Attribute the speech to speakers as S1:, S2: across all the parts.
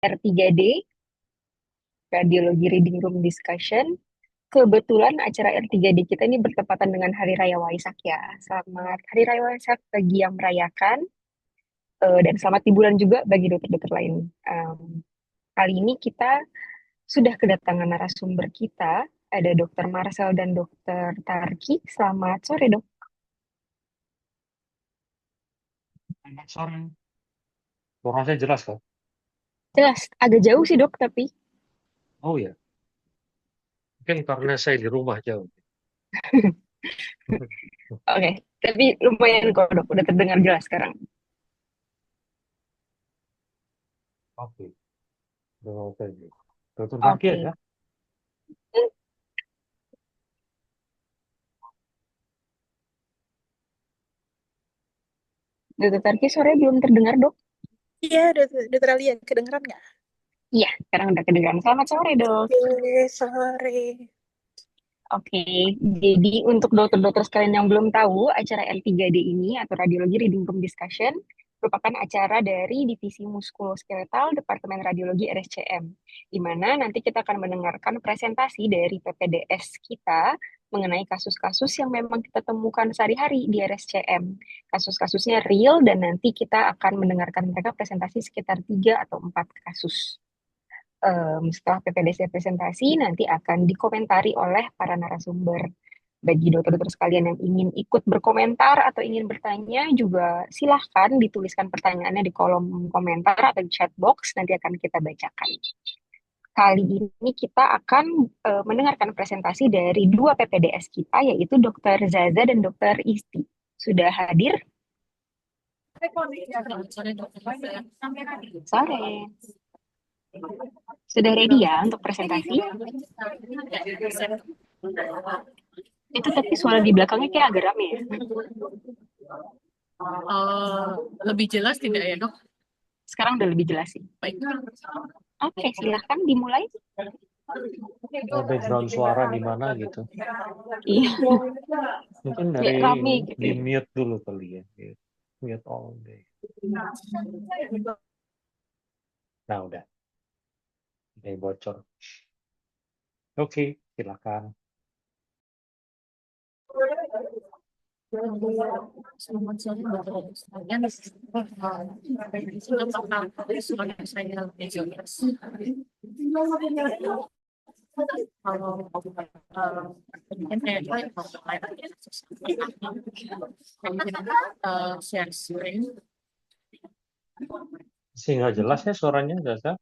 S1: R3D, Radiologi Reading Room Discussion. Kebetulan acara R3D kita ini bertepatan dengan Hari Raya Waisak ya. Selamat Hari Raya Waisak bagi yang merayakan, dan selamat liburan juga bagi dokter-dokter lain. Kali ini kita sudah kedatangan narasumber kita, ada Dokter Marcel dan Dokter Tarki. Selamat sore, Dok.
S2: Selamat sore. Suara saya jelas kok.
S1: Jelas, agak jauh sih, Dok, tapi
S2: Oh ya, mungkin karena saya di rumah jauh.
S1: oke. Tapi lumayan kok, Dok. Udah terdengar jelas sekarang.
S2: Oke, oke. Dokter Zaki
S1: Oke.
S2: ya?
S1: Dokter Tarki sore belum terdengar, Dok.
S3: Iya, dokter Alia, kedengeran nggak?
S1: Iya, sekarang udah kedengaran. Selamat sore, Dok.
S3: Oke, sore.
S1: Oke, jadi untuk dokter-dokter sekalian yang belum tahu, acara L3D ini atau Radiologi Reading Room Discussion merupakan acara dari Divisi Muskuloskeletal Departemen Radiologi RSCM, di mana nanti kita akan mendengarkan presentasi dari PPDS kita mengenai kasus-kasus yang memang kita temukan sehari-hari di RSCM. Kasus-kasusnya real dan nanti kita akan mendengarkan mereka presentasi sekitar 3 atau 4 kasus. Setelah PPDC presentasi, nanti akan dikomentari oleh para narasumber. Bagi dokter-dokter sekalian yang ingin ikut berkomentar atau ingin bertanya, juga silahkan dituliskan pertanyaannya di kolom komentar atau di chat box, nanti akan kita bacakan. Kali ini kita akan mendengarkan presentasi dari dua PPDS kita, yaitu Dokter Zaza dan Dokter Isti. Sudah hadir? Sore. Sudah ready ya untuk presentasi? Itu tapi suara di belakangnya kayak agak rame ya.
S3: Lebih jelas tidak ya, dok?
S1: Sekarang udah lebih jelas sih.
S3: Baik.
S1: Oke, silahkan dimulai.
S2: Background suara di mana gitu.
S1: Iya,
S2: Mungkin
S1: kayak
S2: dari
S1: rame
S2: ini
S1: gitu
S2: di
S1: ya.
S2: mute dulu kali ya. Mute all day. Nah udah, ini bocor. Oke, silakan.
S3: Selamat sore, Bapak sekalian. Suara saya lebih jelas. Kalau mungkin saya share screen.
S2: Sih nggak jelas ya suaranya, Zaza?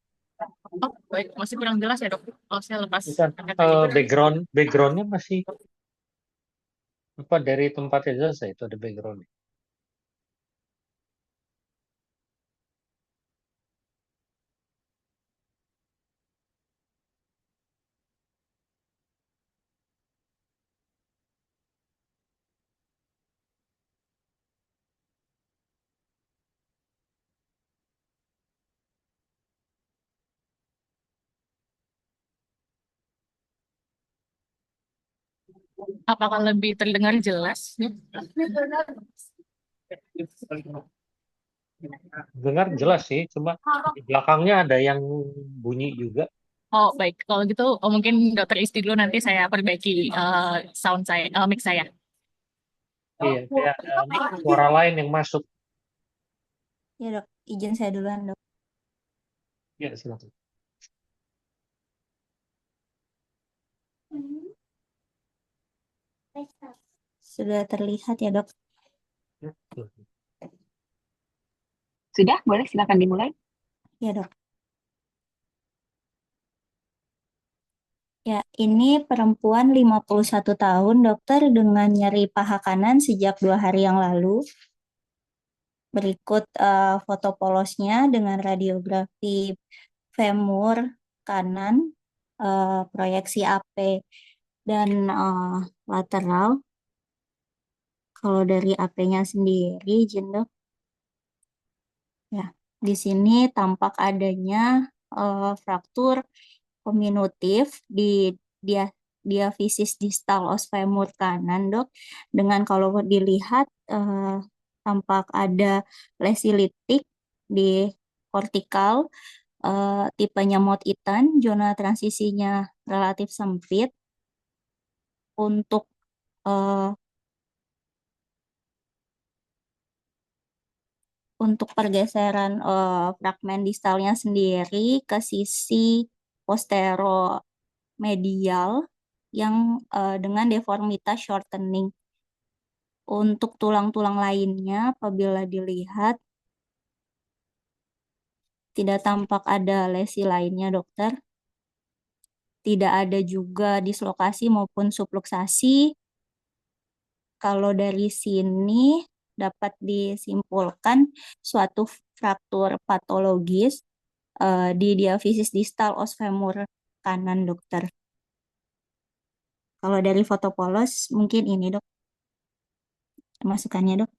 S3: Oh, baik, masih kurang jelas ya, dok. Oh, saya lepas.
S2: Bukan, backgroundnya masih apa dari tempatnya Zaza itu ada background.
S3: Apakah lebih terdengar jelas?
S2: Dengar jelas sih, cuma di belakangnya ada yang bunyi juga.
S3: Oh, baik. Kalau gitu, mungkin dokter Isti dulu nanti saya perbaiki sound saya, mic saya.
S2: Iya, kayak ada suara lain yang masuk.
S4: Ya dok, izin saya duluan dok.
S2: Ya, silakan.
S4: Sudah terlihat ya dok.
S2: Ya, silakan.
S1: Sudah, boleh silakan dimulai.
S4: Ya dok. Ya, ini perempuan 51 tahun dokter dengan nyeri paha kanan sejak 2 hari yang lalu. Berikut foto polosnya dengan radiografi femur kanan, proyeksi AP dan lateral. Kalau dari AP-nya sendiri, izin dok. Ya, di sini tampak adanya fraktur kominutif di dia diafisis distal os femur kanan, dok. Dengan kalau dilihat tampak ada lesi litik di kortikal Tipenya Mount Ethan, zona transisinya relatif sempit. Untuk eh, untuk pergeseran fragmen distalnya sendiri ke sisi posteromedial yang dengan deformitas shortening. Untuk tulang-tulang lainnya, apabila dilihat, tidak tampak ada lesi lainnya, dokter. Tidak ada juga dislokasi maupun subluksasi. Kalau dari sini dapat disimpulkan suatu fraktur patologis di diafisis distal os femur kanan, dokter. Kalau dari foto polos, mungkin ini, dok, masukannya, dok.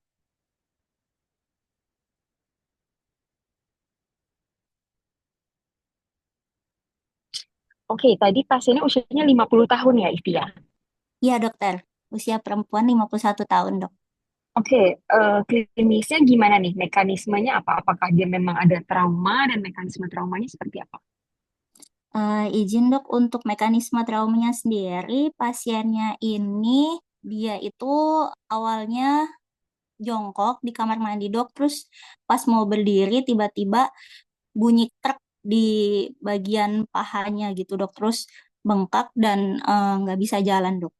S1: Oke, tadi pasiennya usianya 50 tahun ya, Iftia?
S4: Iya, dokter. Usia perempuan 51 tahun, dok.
S1: Oke, klinisnya gimana nih? Mekanismenya apa? Apakah dia memang ada trauma dan mekanisme traumanya seperti apa?
S4: Izin, dok, untuk mekanisme traumanya sendiri, pasiennya ini dia itu awalnya jongkok di kamar mandi, dok. Terus pas mau berdiri tiba-tiba bunyi krek di bagian pahanya gitu, dok. Terus bengkak dan nggak bisa jalan, dok.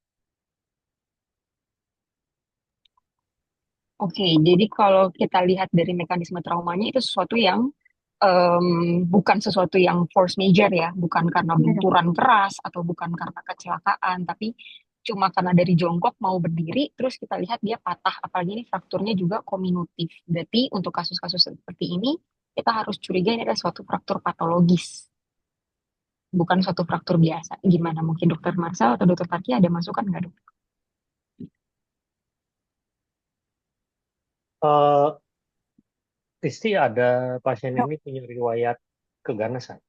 S1: Oke, jadi kalau kita lihat dari mekanisme traumanya itu sesuatu yang bukan sesuatu yang force major ya, bukan karena
S4: Iya, dok.
S1: benturan keras atau bukan karena kecelakaan, tapi cuma karena dari jongkok mau berdiri, terus kita lihat dia patah, apalagi ini frakturnya juga kominutif. Berarti untuk kasus-kasus seperti ini, kita harus curiga ini adalah suatu fraktur patologis, bukan suatu fraktur biasa. Gimana? Mungkin dokter Marsal atau dokter Tati ada masukan nggak, dok?
S2: Eh, Kristi ada pasien ini punya riwayat keganasan.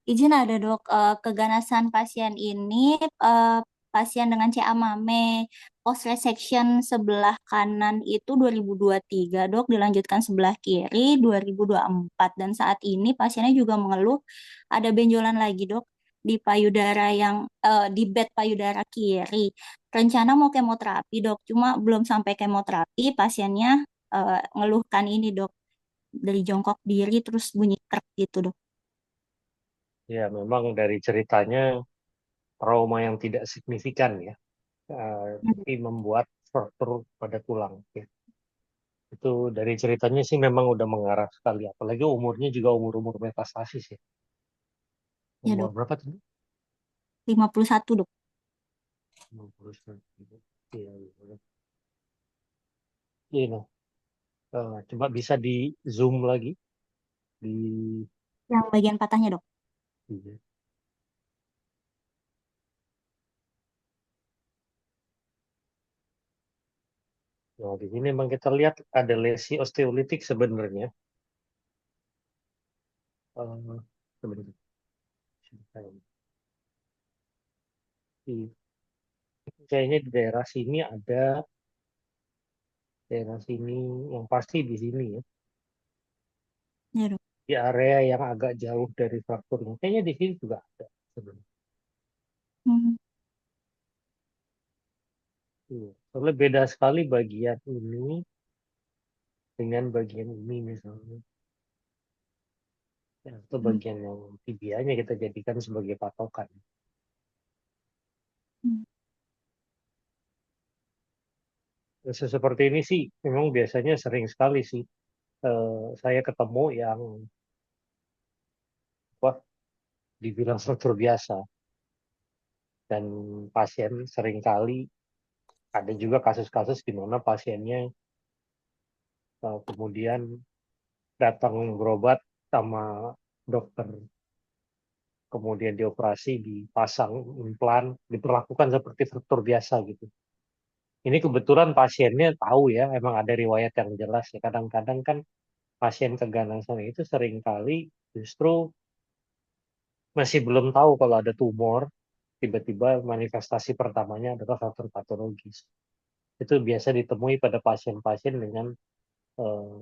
S4: Izin ada, dok. Keganasan pasien ini eh, pasien dengan CA mame post resection sebelah kanan itu 2023, dok, dilanjutkan sebelah kiri 2024, dan saat ini pasiennya juga mengeluh ada benjolan lagi, dok, di payudara yang di bed payudara kiri. Rencana mau kemoterapi, dok, cuma belum sampai kemoterapi pasiennya ngeluhkan ini, dok, dari jongkok diri terus bunyi krek gitu, dok.
S2: Ya, memang dari ceritanya trauma yang tidak signifikan ya, tapi membuat fraktur pada tulang. Ya. Itu dari ceritanya sih memang udah mengarah sekali, apalagi umurnya juga umur-umur metastasis ya.
S4: Ya,
S2: Umur
S4: dok.
S2: berapa tuh?
S4: 51, dok.
S2: 61. Iya, iya. Iya, nah. Coba bisa di zoom lagi di
S4: Yang bagian patahnya, dok.
S2: iya. Nah, di sini memang kita lihat ada lesi osteolitik sebenarnya. Eh, sebenarnya. Kayaknya di daerah sini yang pasti di sini ya,
S4: Ya, dok.
S2: di area yang agak jauh dari frakturnya. Kayaknya di sini juga ada sebenarnya.
S4: Hmm.
S2: Iya. Soalnya beda sekali bagian ini dengan bagian ini misalnya. Ya, atau
S4: Hmm.
S2: bagian yang tibianya kita jadikan sebagai patokan.
S4: Hmm.
S2: Kasus seperti ini sih memang biasanya sering sekali sih saya ketemu yang wah dibilang struktur biasa dan pasien seringkali ada juga kasus-kasus di mana pasiennya kemudian datang berobat sama dokter, kemudian dioperasi, dipasang implan, diperlakukan seperti struktur biasa gitu. Ini kebetulan pasiennya tahu ya, emang ada riwayat yang jelas ya. Kadang-kadang kan pasien keganasan itu seringkali justru masih belum tahu kalau ada tumor, tiba-tiba manifestasi pertamanya adalah faktor patologis. Itu biasa ditemui pada pasien-pasien dengan eh,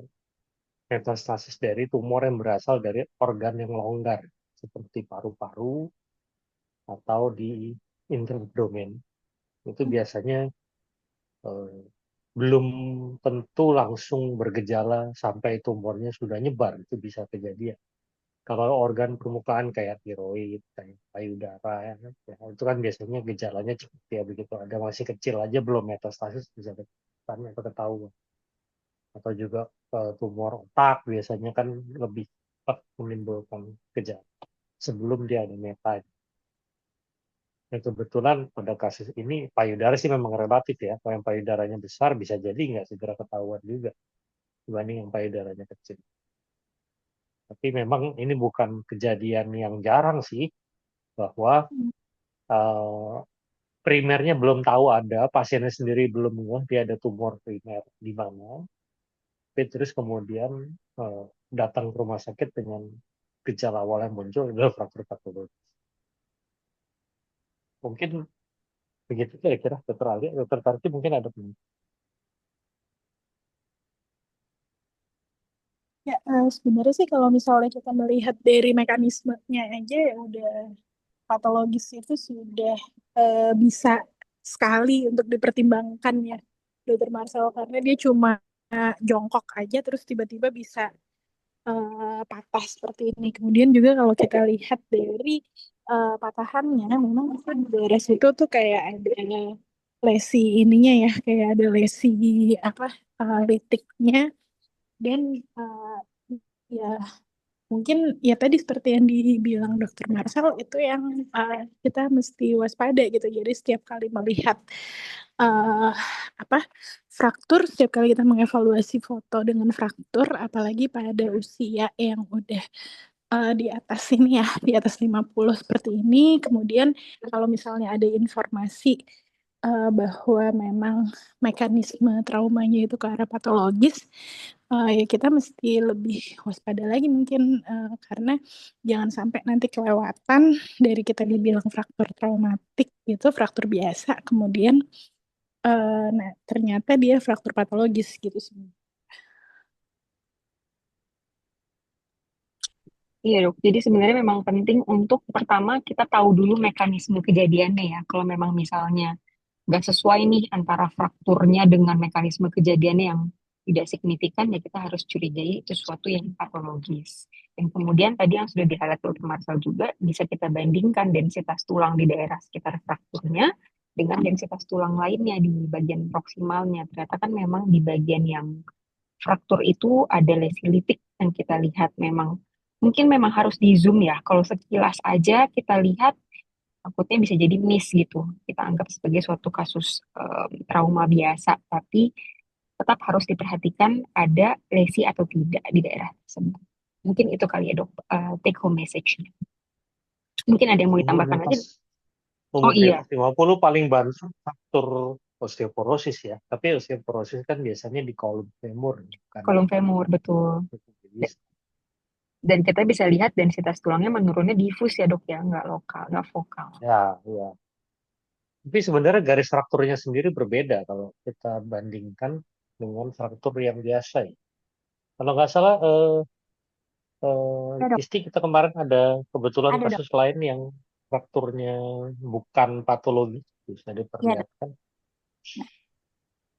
S2: metastasis dari tumor yang berasal dari organ yang longgar, seperti paru-paru atau di intraabdomen. Itu biasanya eh, belum tentu langsung bergejala sampai tumornya sudah nyebar, itu bisa kejadian. Kalau organ permukaan kayak tiroid, kayak payudara, ya, itu kan biasanya gejalanya cepet ya, begitu ada masih kecil aja belum metastasis bisa ketahuan atau ketahuan. Atau juga tumor otak biasanya kan lebih cepat menimbulkan gejala sebelum dia ada meta. Dan kebetulan pada kasus ini payudara sih memang relatif ya. Kalau yang payudaranya besar bisa jadi nggak segera ketahuan juga dibanding yang payudaranya kecil. Tapi memang ini bukan kejadian yang jarang sih, bahwa eh, primernya belum tahu ada, pasiennya sendiri belum ngeh dia ada tumor primer di mana, tapi terus kemudian datang ke rumah sakit dengan gejala awal yang muncul adalah fraktur patologis. Mungkin begitu kira-kira dokter Ali, dokter Tarti mungkin ada pendapat.
S5: Ya, sebenarnya sih kalau misalnya kita melihat dari mekanismenya aja ya udah patologis itu sudah bisa sekali untuk dipertimbangkan ya, Dokter Marcel, karena dia cuma jongkok aja terus tiba-tiba bisa patah seperti ini. Kemudian juga kalau kita lihat dari patahannya, memang itu di daerah situ tuh kayak ada lesi ininya ya, kayak ada lesi apa litiknya dan ya mungkin ya tadi seperti yang dibilang Dokter Marcel itu yang kita mesti waspada gitu. Jadi setiap kali melihat uh, apa fraktur, setiap kali kita mengevaluasi foto dengan fraktur, apalagi pada usia yang udah di atas ini ya, di atas 50 seperti ini. Kemudian kalau misalnya ada informasi bahwa memang mekanisme traumanya itu ke arah patologis, ya kita mesti lebih waspada lagi mungkin karena jangan sampai nanti kelewatan dari kita dibilang fraktur traumatik itu fraktur biasa, kemudian nah ternyata dia fraktur patologis gitu sih.
S1: Iya dok, jadi sebenarnya memang penting untuk pertama kita tahu dulu mekanisme kejadiannya ya. Kalau memang misalnya nggak sesuai nih antara frakturnya dengan mekanisme kejadiannya yang tidak signifikan, ya kita harus curigai sesuatu yang patologis. Dan kemudian tadi yang sudah di-highlight Dr. Marcel juga, bisa kita bandingkan densitas tulang di daerah sekitar frakturnya dengan densitas tulang lainnya di bagian proksimalnya. Ternyata kan memang di bagian yang fraktur itu ada lesi litik yang kita lihat memang mungkin memang harus di zoom ya. Kalau sekilas aja kita lihat takutnya bisa jadi miss gitu. Kita anggap sebagai suatu kasus trauma biasa, tapi tetap harus diperhatikan ada lesi atau tidak di daerah tersebut. Mungkin itu kali ya dok, take home message-nya. Mungkin ada yang mau
S2: Umur di
S1: ditambahkan lagi?
S2: atas
S1: Oh
S2: umur di
S1: iya,
S2: atas 50 paling bantu faktor osteoporosis ya. Tapi osteoporosis kan biasanya di kolom femur, bukan di
S1: kolom femur betul.
S2: pelvis.
S1: Dan kita bisa lihat densitas tulangnya menurunnya difus ya dok ya, nggak lokal, nggak vokal.
S2: Ya, ya. Tapi sebenarnya garis frakturnya sendiri berbeda kalau kita bandingkan dengan fraktur yang biasa ya. Kalau nggak salah,
S4: Ada dok,
S2: Isti kita kemarin ada kebetulan
S4: ada dok.
S2: kasus lain yang frakturnya bukan patologi, bisa
S4: Iya dok.
S2: diperlihatkan.
S4: Nah,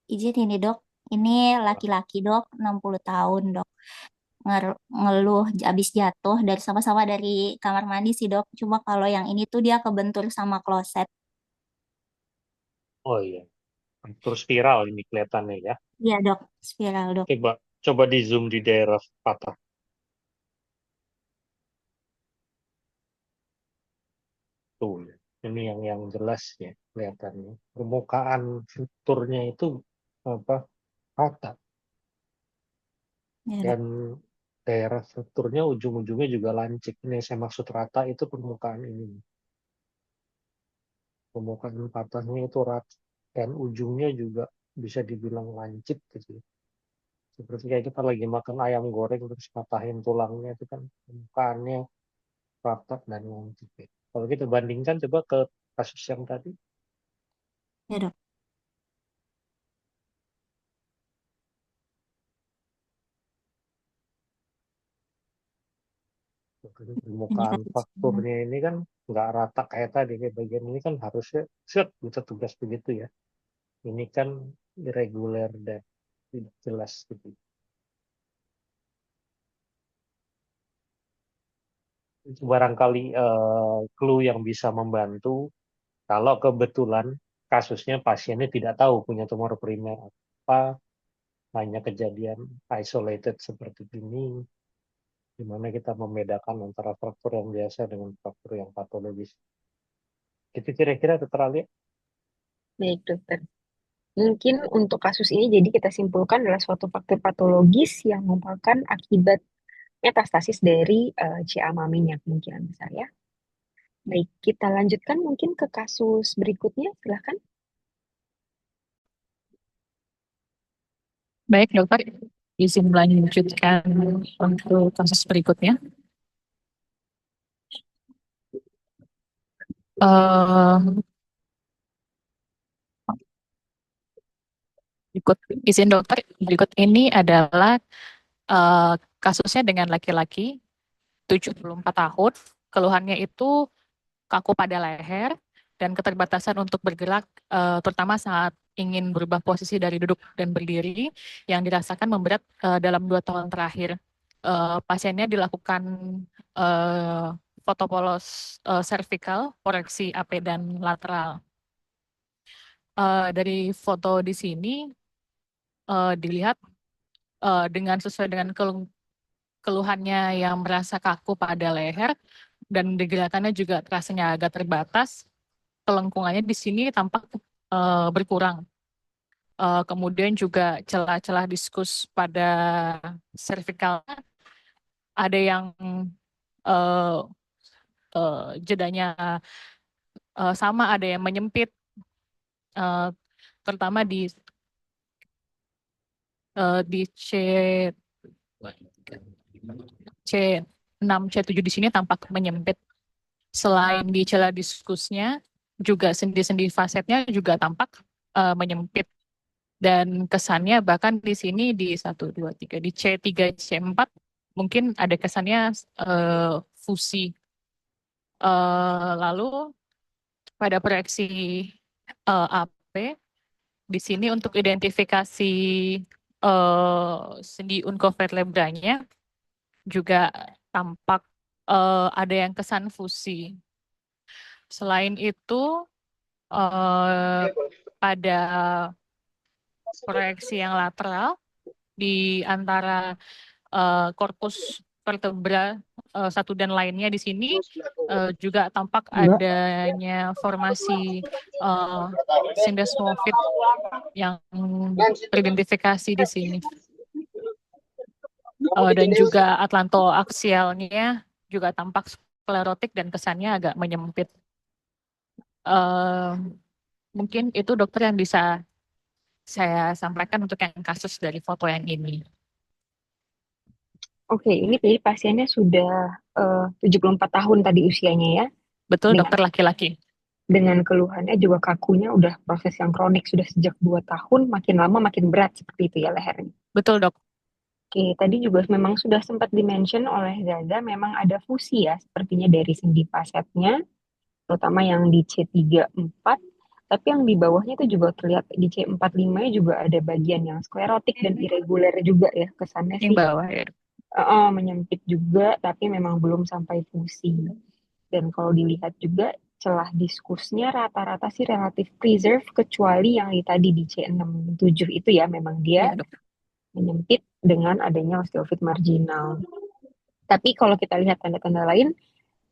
S4: izin ini dok, ini laki-laki dok, 60 tahun dok. Ngeluh habis jatuh dari sama-sama dari kamar mandi sih dok. Cuma kalau yang ini tuh dia kebentur sama kloset.
S2: Oh iya, fraktur spiral ini kelihatannya ya.
S4: Iya dok, spiral dok.
S2: Coba coba di zoom di daerah patah. Tuh, ya. Ini yang jelas ya kelihatannya. Permukaan strukturnya itu apa rata,
S4: Iya dok.
S2: dan daerah strukturnya ujung-ujungnya juga lancip. Ini yang saya maksud rata itu permukaan ini. Permukaan patahnya itu rata dan ujungnya juga bisa dibilang lancip gitu. Seperti kayak kita lagi makan ayam goreng terus patahin tulangnya itu kan permukaannya rata dan lancip ya. Kalau kita bandingkan coba ke kasus yang tadi,
S4: Iya dok.
S2: permukaan frakturnya ini kan nggak rata kayak tadi, kayak bagian ini kan harusnya set bisa tugas begitu ya. Ini kan irregular dan tidak jelas gitu. Itu barangkali clue yang bisa membantu kalau kebetulan kasusnya pasiennya tidak tahu punya tumor primer apa, hanya kejadian isolated seperti ini, di mana kita membedakan antara fraktur yang biasa dengan fraktur yang patologis. Itu kira-kira Dokter Alia.
S1: Baik, dokter. Mungkin untuk kasus ini jadi kita simpulkan adalah suatu faktor patologis yang merupakan akibat metastasis dari CA maminya kemungkinan besar ya. Baik, kita lanjutkan mungkin ke kasus berikutnya, silahkan.
S3: Baik, dokter. Izin melanjutkan untuk kasus berikutnya. Eh, izin dokter, berikut ini adalah kasusnya dengan laki-laki 74 tahun. Keluhannya itu kaku pada leher dan keterbatasan untuk bergerak, terutama saat ingin berubah posisi dari duduk dan berdiri, yang dirasakan memberat dalam 2 tahun terakhir. Pasiennya dilakukan uh, foto polos cervical, koreksi AP dan lateral. Dari foto di sini dilihat dengan sesuai dengan keluhannya yang merasa kaku pada leher dan digerakannya juga terasanya agak terbatas. Kelengkungannya di sini tampak berkurang. Kemudian juga celah-celah diskus pada cervical ada yang uh, jedanya sama, ada yang menyempit, uh, terutama di C6, C7 di sini tampak menyempit. Selain di celah diskusnya, juga sendi-sendi fasetnya juga tampak menyempit. Dan kesannya bahkan di sini di 1, 2, 3, di C3, C4 mungkin ada kesannya fusi. Lalu pada proyeksi AP, di sini untuk identifikasi sendi uncovertebranya juga tampak ada yang kesan fusi. Selain itu, pada proyeksi yang lateral di antara korpus vertebra satu dan lainnya di sini juga tampak adanya formasi syndesmophyte yang teridentifikasi di sini. Dan juga atlantoaksialnya juga tampak sklerotik dan kesannya agak menyempit. Mungkin itu dokter yang bisa saya sampaikan untuk yang kasus dari foto yang ini.
S1: Oke, ini jadi pasiennya sudah 74 tahun tadi usianya ya.
S3: Betul,
S1: Dengan-
S3: dokter laki-laki.
S1: Dengan keluhannya juga kakunya udah proses yang kronik sudah sejak 2 tahun, makin lama makin berat seperti itu ya lehernya.
S3: Betul, dok.
S1: Oke, tadi juga memang sudah sempat dimention oleh Zaza, memang ada fusi ya, sepertinya dari sendi fasetnya, terutama yang di C3, 4, tapi yang di bawahnya itu juga terlihat di C4, 5 juga ada bagian yang sklerotik dan irregular juga ya, kesannya
S3: Yang
S1: sih
S3: bawah ya.
S1: menyempit juga, tapi memang belum sampai fusi. Dan kalau dilihat juga, celah diskusnya rata-rata sih relatif preserve, kecuali yang tadi di C6, 7 itu ya, memang dia
S3: Iya, dok.
S1: menyempit dengan adanya osteofit marginal. Tapi kalau kita lihat tanda-tanda lain,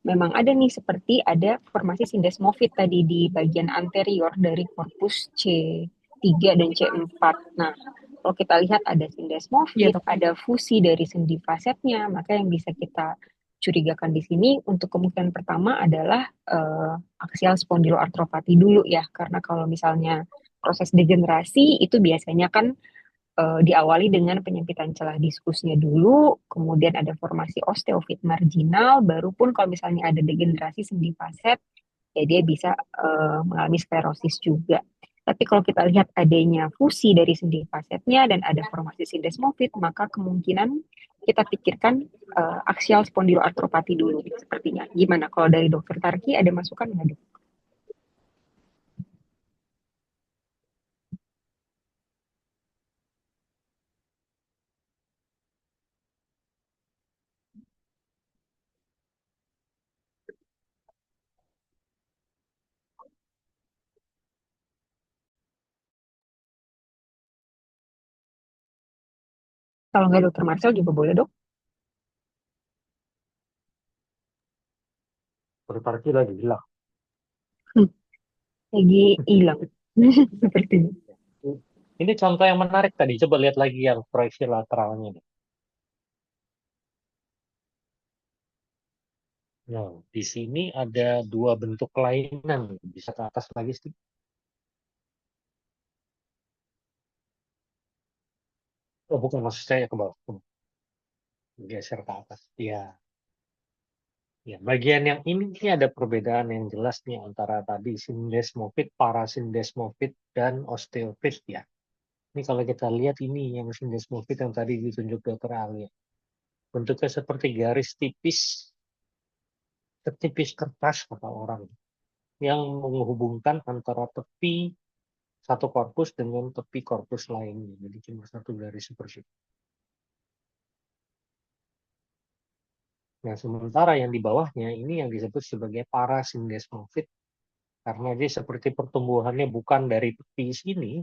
S1: memang ada nih seperti ada formasi syndesmophyte tadi di bagian anterior dari korpus C3 dan C4. Nah, kalau kita lihat ada
S3: Iya,
S1: syndesmophyte,
S3: dok.
S1: ada fusi dari sendi fasetnya, maka yang bisa kita curigakan di sini untuk kemungkinan pertama adalah axial spondyloarthropathy dulu ya, karena kalau misalnya proses degenerasi itu biasanya kan diawali dengan penyempitan celah diskusnya dulu, kemudian ada formasi osteofit marginal, baru pun kalau misalnya ada degenerasi sendi faset, ya dia bisa mengalami sklerosis juga. Tapi kalau kita lihat adanya fusi dari sendi fasetnya dan ada formasi syndesmophyte, maka kemungkinan kita pikirkan aksial spondiloartropati dulu sepertinya. Gimana kalau dari Dokter Tarki ada masukan nggak, Dok? Kalau nggak Dokter Marcel juga boleh, Dok.
S2: Berarti lagi hilang.
S1: Lagi hilang. Sepertinya.
S2: Ini contoh yang menarik tadi. Coba lihat lagi yang proyeksi lateralnya. Nah, di sini ada dua bentuk kelainan. Bisa ke atas lagi sih. Oh, bukan, maksud saya ke bawah. Geser ke atas. Ya, ya. Bagian yang ini ada perbedaan yang jelas nih antara tadi sindesmofit, parasindesmofit, dan osteofit ya. Ini kalau kita lihat ini yang sindesmofit yang tadi ditunjuk Dokter Ali. Bentuknya seperti garis tipis, setipis kertas kata orang, yang menghubungkan antara tepi satu korpus dengan tepi korpus lainnya. Jadi cuma satu garis seperti itu. Nah, sementara yang di bawahnya ini yang disebut sebagai parasindesmofit karena dia seperti pertumbuhannya bukan dari tepi sini,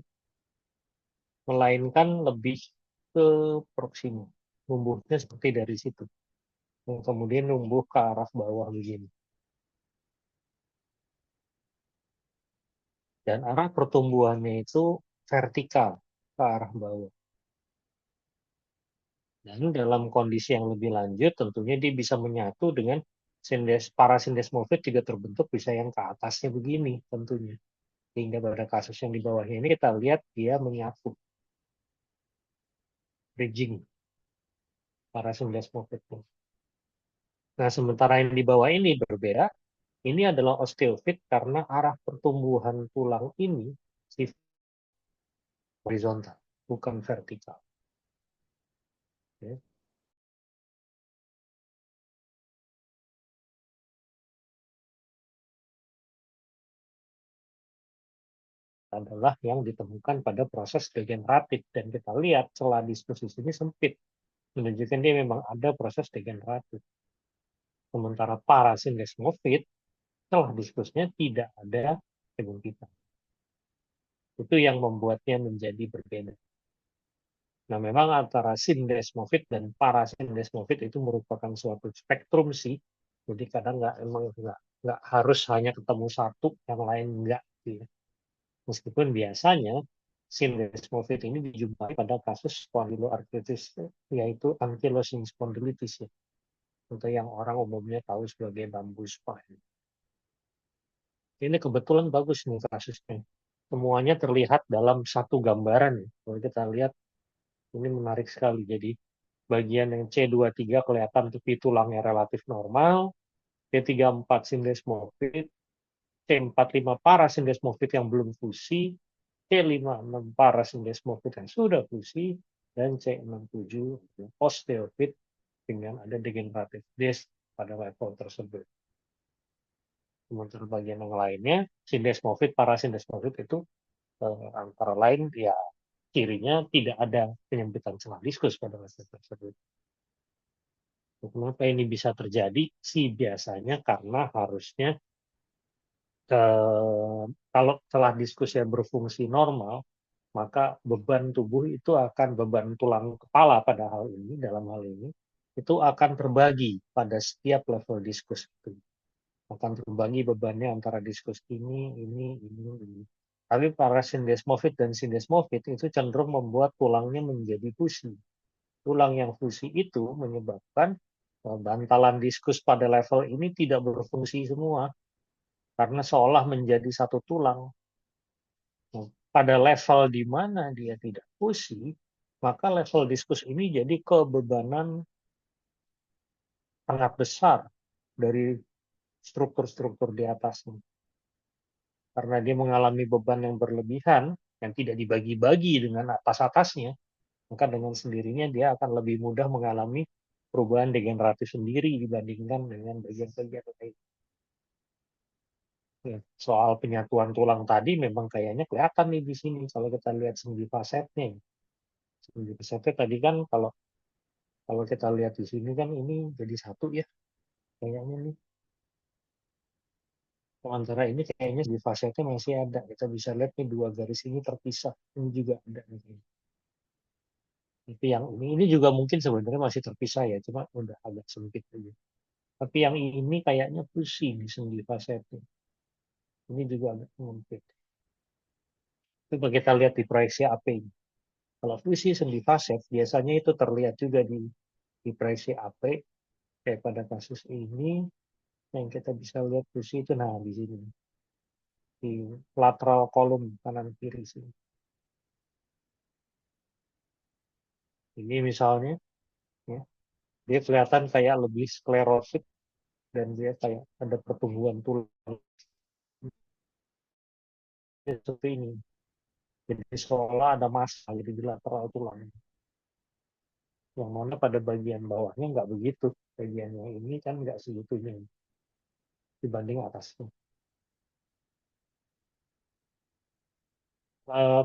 S2: melainkan lebih ke proximum. Numbuhnya seperti dari situ. Dan kemudian numbuh ke arah bawah begini. Dan arah pertumbuhannya itu vertikal ke arah bawah. Dan dalam kondisi yang lebih lanjut, tentunya dia bisa menyatu dengan parasindesmofit juga terbentuk bisa yang ke atasnya begini tentunya. Sehingga pada kasus yang di bawahnya ini kita lihat dia menyatu. Bridging parasindesmofit. Nah, sementara yang di bawah ini berbeda. Ini adalah osteofit karena arah pertumbuhan tulang ini horizontal, bukan vertikal. Ya. Adalah yang ditemukan pada proses degeneratif dan kita lihat celah diskus ini sempit menunjukkan dia memang ada proses degeneratif. Sementara parasindesmofit celah diskusnya tidak ada kemungkinan. Itu yang membuatnya menjadi berbeda. Nah, memang antara sindesmofit dan parasindesmofit itu merupakan suatu spektrum sih. Jadi kadang nggak harus hanya ketemu satu, yang lain enggak. Gitu. Meskipun biasanya sindesmofit ini dijumpai pada kasus spondyloarthritis, yaitu ankylosing spondylitis ya, atau yang orang umumnya tahu sebagai bambu spine. Ini kebetulan bagus nih kasusnya. Semuanya terlihat dalam satu gambaran. Kalau kita lihat, ini menarik sekali. Jadi bagian yang C23 kelihatan tepi tulangnya relatif normal, C34 sindesmofit, C45 parasindesmofit yang belum fusi, C56 parasindesmofit yang sudah fusi, dan C67 osteofit dengan ada degeneratif disc pada level tersebut. Sementara bagian yang lainnya, sindesmofit, parasindesmofit itu antara lain ya cirinya tidak ada penyempitan celah diskus pada level tersebut. Kenapa ini bisa terjadi? Sih biasanya karena harusnya kalau celah diskus yang berfungsi normal, maka beban tubuh itu akan beban tulang kepala pada hal ini, dalam hal ini, itu akan terbagi pada setiap level diskus itu. Akan terbagi bebannya antara diskus ini. Tapi para sindesmofit dan sindesmofit itu cenderung membuat tulangnya menjadi fusi. Tulang yang fusi itu menyebabkan bantalan diskus pada level ini tidak berfungsi semua karena seolah menjadi satu tulang. Pada level di mana dia tidak fusi, maka level diskus ini jadi kebebanan sangat besar dari struktur-struktur di atasnya. Karena dia mengalami beban yang berlebihan, yang tidak dibagi-bagi dengan atas-atasnya, maka dengan sendirinya dia akan lebih mudah mengalami perubahan degeneratif sendiri dibandingkan dengan bagian-bagian lain. Ya, soal penyatuan tulang tadi memang kayaknya kelihatan nih di sini kalau kita lihat sendi fasetnya. Sendi fasetnya tadi kan kalau kalau kita lihat di sini kan ini jadi satu ya kayaknya nih. Sementara ini kayaknya di fasetnya masih ada. Kita bisa lihat nih dua garis ini terpisah. Ini juga ada nih. Tapi yang ini juga mungkin sebenarnya masih terpisah ya, cuma udah agak sempit aja. Tapi yang ini kayaknya pusing di sendi fasetnya. Ini juga agak sempit. Coba kita lihat di proyeksi AP ini. Kalau fusi sendi faset biasanya itu terlihat juga di proyeksi AP. Kayak pada kasus ini yang kita bisa lihat fusi itu nah di sini di lateral kolom kanan kiri sini. Ini misalnya ya, dia kelihatan kayak lebih sklerosik dan dia kayak ada pertumbuhan tulang seperti ini. Jadi seolah ada massa jadi di lateral tulang. Yang mana pada bagian bawahnya nggak begitu. Bagian yang ini kan nggak segitunya dibanding atasnya.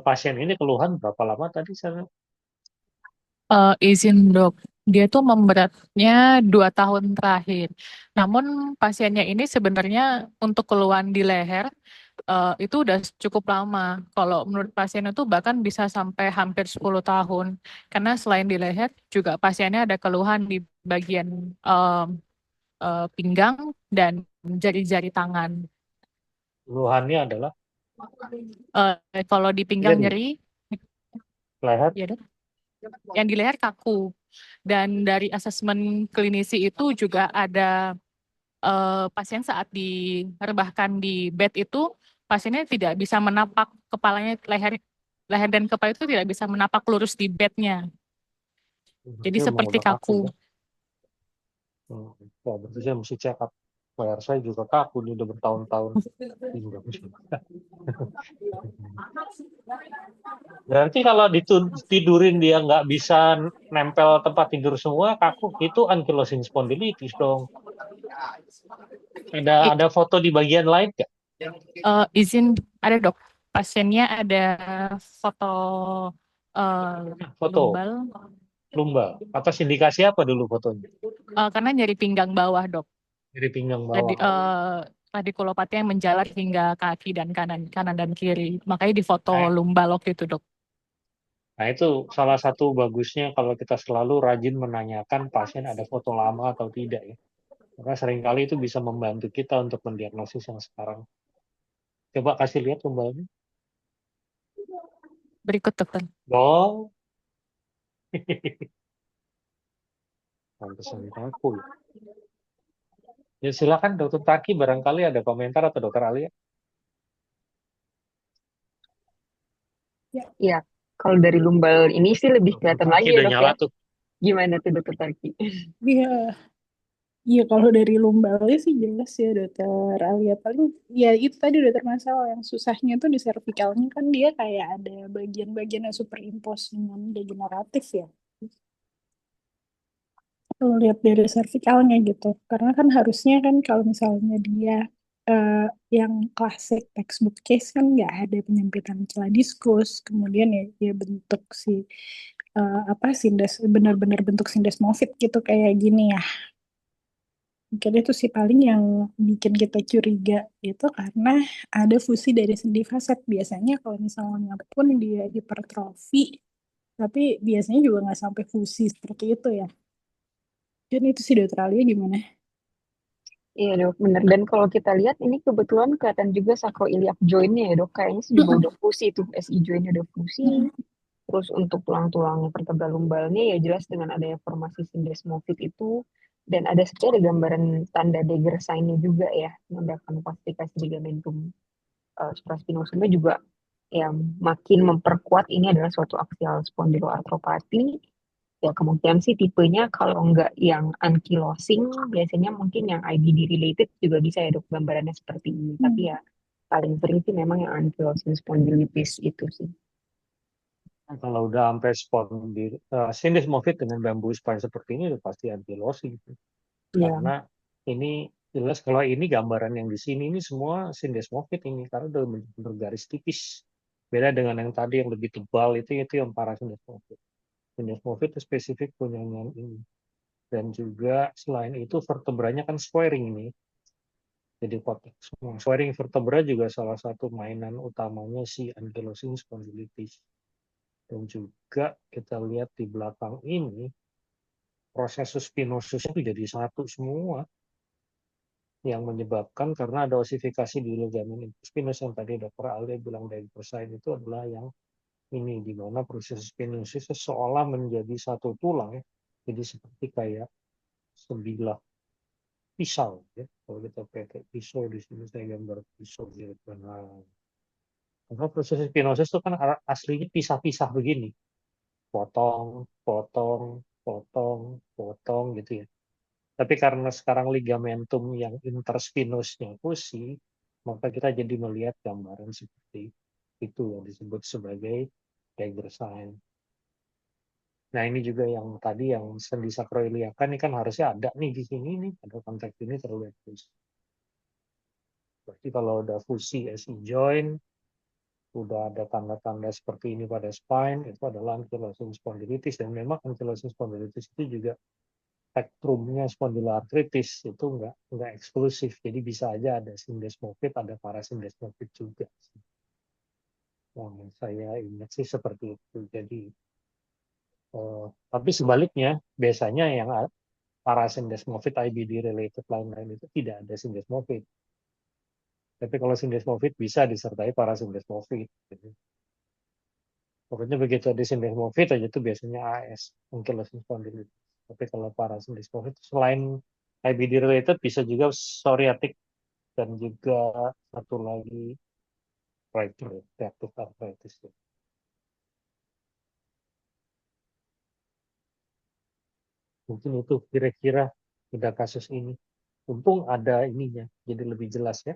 S2: Pasien ini keluhan berapa lama tadi saya?
S3: Izin dok, dia tuh memberatnya 2 tahun terakhir. Namun pasiennya ini sebenarnya untuk keluhan di leher itu udah cukup lama. Kalau menurut pasien itu bahkan bisa sampai hampir 10 tahun. Karena selain di leher juga pasiennya ada keluhan di bagian pinggang dan jari-jari tangan.
S2: Keluhannya adalah
S3: Kalau di pinggang
S2: iya,
S3: nyeri,
S2: leher.
S3: ya dok, yang di leher kaku. Dan dari asesmen klinisi itu juga ada pasien saat direbahkan di bed itu pasiennya tidak bisa menapak kepalanya, leher dan kepala itu tidak bisa menapak lurus di bednya. Jadi
S2: Berarti emang
S3: seperti
S2: udah kaku
S3: kaku.
S2: ya. Wah, berarti saya mesti check up. Leher saya juga kaku nih udah bertahun-tahun. Iya, berarti kalau ditidurin dia nggak bisa nempel tempat tidur semua kaku, itu ankylosing spondylitis dong. Ada foto di bagian lain nggak?
S3: Izin ada dok, pasiennya ada foto
S2: Foto
S3: lumbal
S2: lumbal. Atas indikasi apa dulu fotonya?
S3: karena nyeri pinggang bawah dok.
S2: Dari pinggang
S3: Tadi
S2: bawah.
S3: radikulopati yang menjalar hingga kaki dan kanan dan kiri. Makanya di foto lumbal waktu itu dok.
S2: Nah, itu salah satu bagusnya kalau kita selalu rajin menanyakan pasien ada foto lama atau tidak ya. Karena seringkali itu bisa membantu kita untuk mendiagnosis yang sekarang. Coba kasih lihat lumbalnya.
S3: Berikut dokter.
S2: Oh, pantesan kaku ya. Ya silakan Dokter Taki, barangkali ada komentar atau Dokter Alia.
S1: Iya, kalau dari lumbal ini sih lebih
S2: Dokter
S1: kelihatan
S2: Taki
S1: lagi ya
S2: udah
S1: dok
S2: nyala
S1: ya.
S2: tuh.
S1: Gimana tuh dokter Tarki?
S5: Iya, iya kalau dari lumbalnya sih jelas ya dokter Alia paling ya itu tadi dokter masalah yang susahnya tuh di cervicalnya kan dia kayak ada bagian-bagian yang superimpos dengan degeneratif ya. Kalau lihat dari cervicalnya gitu, karena kan harusnya kan kalau misalnya dia eh, yang klasik textbook case kan nggak ada penyempitan celah diskus, kemudian ya dia bentuk si apa sindes benar-benar bentuk sindesmofit gitu kayak gini ya. Mungkin itu sih paling yang bikin kita curiga itu karena ada fusi dari sendi faset. Biasanya kalau misalnya pun dia hipertrofi, tapi biasanya juga nggak sampai fusi seperti itu ya. Dan itu sih dokter Alia gimana?
S1: Iya dok, bener. Dan kalau kita lihat ini kebetulan kelihatan juga sacroiliac joint-nya ya dok. Kayaknya sih juga udah fusi tuh, SI joint-nya udah fusi. Terus untuk tulang-tulang vertebral lumbalnya ya jelas dengan adanya formasi syndesmosis itu. Dan ada sebenarnya ada gambaran tanda Dagger sign-nya juga ya. Menandakan klasifikasi ligamentum supraspinosumnya juga yang makin memperkuat ini adalah suatu axial spondyloarthropathy. Ya kemungkinan sih tipenya kalau nggak yang ankylosing, biasanya mungkin yang IBD related juga bisa ya dok gambarannya seperti ini. Tapi ya paling sering sih memang yang ankylosing spondylitis itu sih.
S2: Kalau udah sampai syndesmosid dengan bambu spine seperti ini udah pasti ankylosis gitu.
S1: Iya.
S2: Karena ini jelas kalau ini gambaran yang di sini ini semua syndesmosid ini karena udah bergaris tipis. Beda dengan yang tadi yang lebih tebal itu yang parasyndesmosid. Syndesmosid itu spesifik punya yang ini. Dan juga selain itu vertebranya kan squaring ini. Jadi kotak semua. Squaring vertebra juga salah satu mainan utamanya si ankylosing spondylitis. Dan juga kita lihat di belakang ini proses spinosusnya itu jadi satu semua yang menyebabkan karena ada osifikasi di ligamen spinous yang tadi Dr. Ali bilang dari persain itu adalah yang ini di mana proses spinosus seolah menjadi satu tulang ya. Jadi seperti kayak sebilah pisau ya. Kalau kita pakai pisau di sini saya gambar pisau gitu. Nah, karena proses spinosus itu kan aslinya pisah-pisah begini. Potong, potong, potong, potong gitu ya. Tapi karena sekarang ligamentum yang interspinusnya fusi, maka kita jadi melihat gambaran seperti itu yang disebut sebagai Dagger sign. Nah ini juga yang tadi yang sendi sakroiliakan ini kan harusnya ada nih di sini nih, ada konteks ini terlihat fusi. Berarti kalau udah fusi SI joint, udah ada tanda-tanda seperti ini pada spine, itu adalah ankylosing spondylitis. Dan memang ankylosing spondylitis itu juga spektrumnya spondyloartritis itu enggak eksklusif. Jadi bisa aja ada syndesmosid, ada parasyndesmosid juga. Yang saya ingat sih seperti itu. Jadi tapi sebaliknya biasanya yang parasyndesmosid IBD related lain-lain itu tidak ada syndesmosid. Tapi kalau syndesmosid bisa disertai parasyndesmosid. Gitu. Pokoknya begitu ada syndesmosid aja itu biasanya AS, ankylosing spondylitis. Tapi kalau parasyndesmosid selain IBD related bisa juga psoriatic dan juga satu lagi reactive arthritis. Mungkin itu kira-kira udah kasus ini. Untung ada ininya, jadi lebih jelas ya.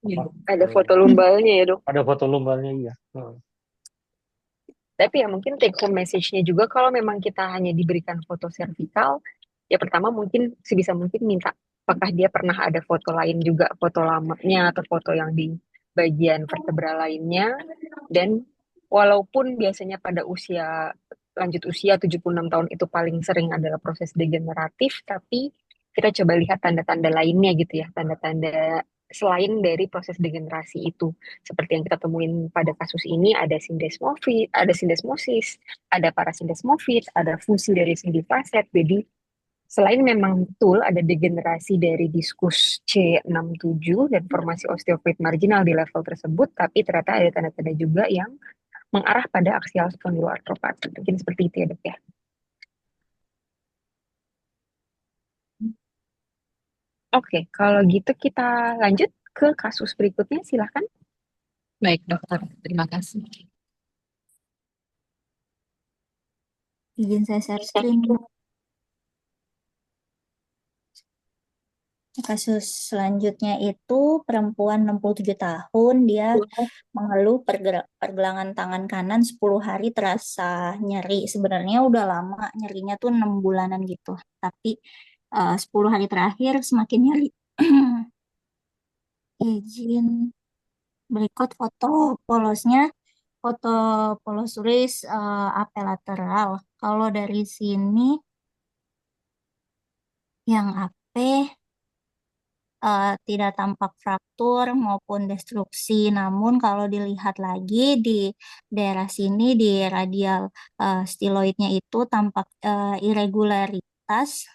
S1: Iya.
S2: Apa,
S1: Ada foto lumbalnya ya, Dok.
S2: ada foto lumbalnya iya.
S1: Tapi ya mungkin take home message-nya juga kalau memang kita hanya diberikan foto servikal, ya pertama mungkin sebisa mungkin minta apakah dia pernah ada foto lain juga, foto lamanya atau foto yang di bagian vertebra lainnya. Dan walaupun biasanya pada lanjut usia 76 tahun itu paling sering adalah proses degeneratif, tapi kita coba lihat tanda-tanda lainnya gitu ya, tanda-tanda selain dari proses degenerasi itu. Seperti yang kita temuin pada kasus ini ada sindesmosis, ada parasindesmosis, ada fusi dari sendi faset. Jadi selain memang betul ada degenerasi dari diskus C67 dan formasi osteoid marginal di level tersebut, tapi ternyata ada tanda-tanda juga yang mengarah pada aksial spondyloartropati. Mungkin seperti itu ya, Dok ya. Oke, kalau gitu kita lanjut ke kasus berikutnya, silahkan.
S3: Baik, dokter. Terima kasih.
S4: Izin saya share screen. Kasus selanjutnya itu perempuan 67 tahun, dia mengeluh pergelangan tangan kanan 10 hari terasa nyeri. Sebenarnya udah lama, nyerinya tuh 6 bulanan gitu. Tapi 10 hari terakhir semakin nyeri. Izin berikut foto polosnya, foto polos tulis apelateral. Kalau dari sini yang AP tidak tampak fraktur maupun destruksi. Namun kalau dilihat lagi di daerah sini di radial stiloidnya itu tampak irregularitas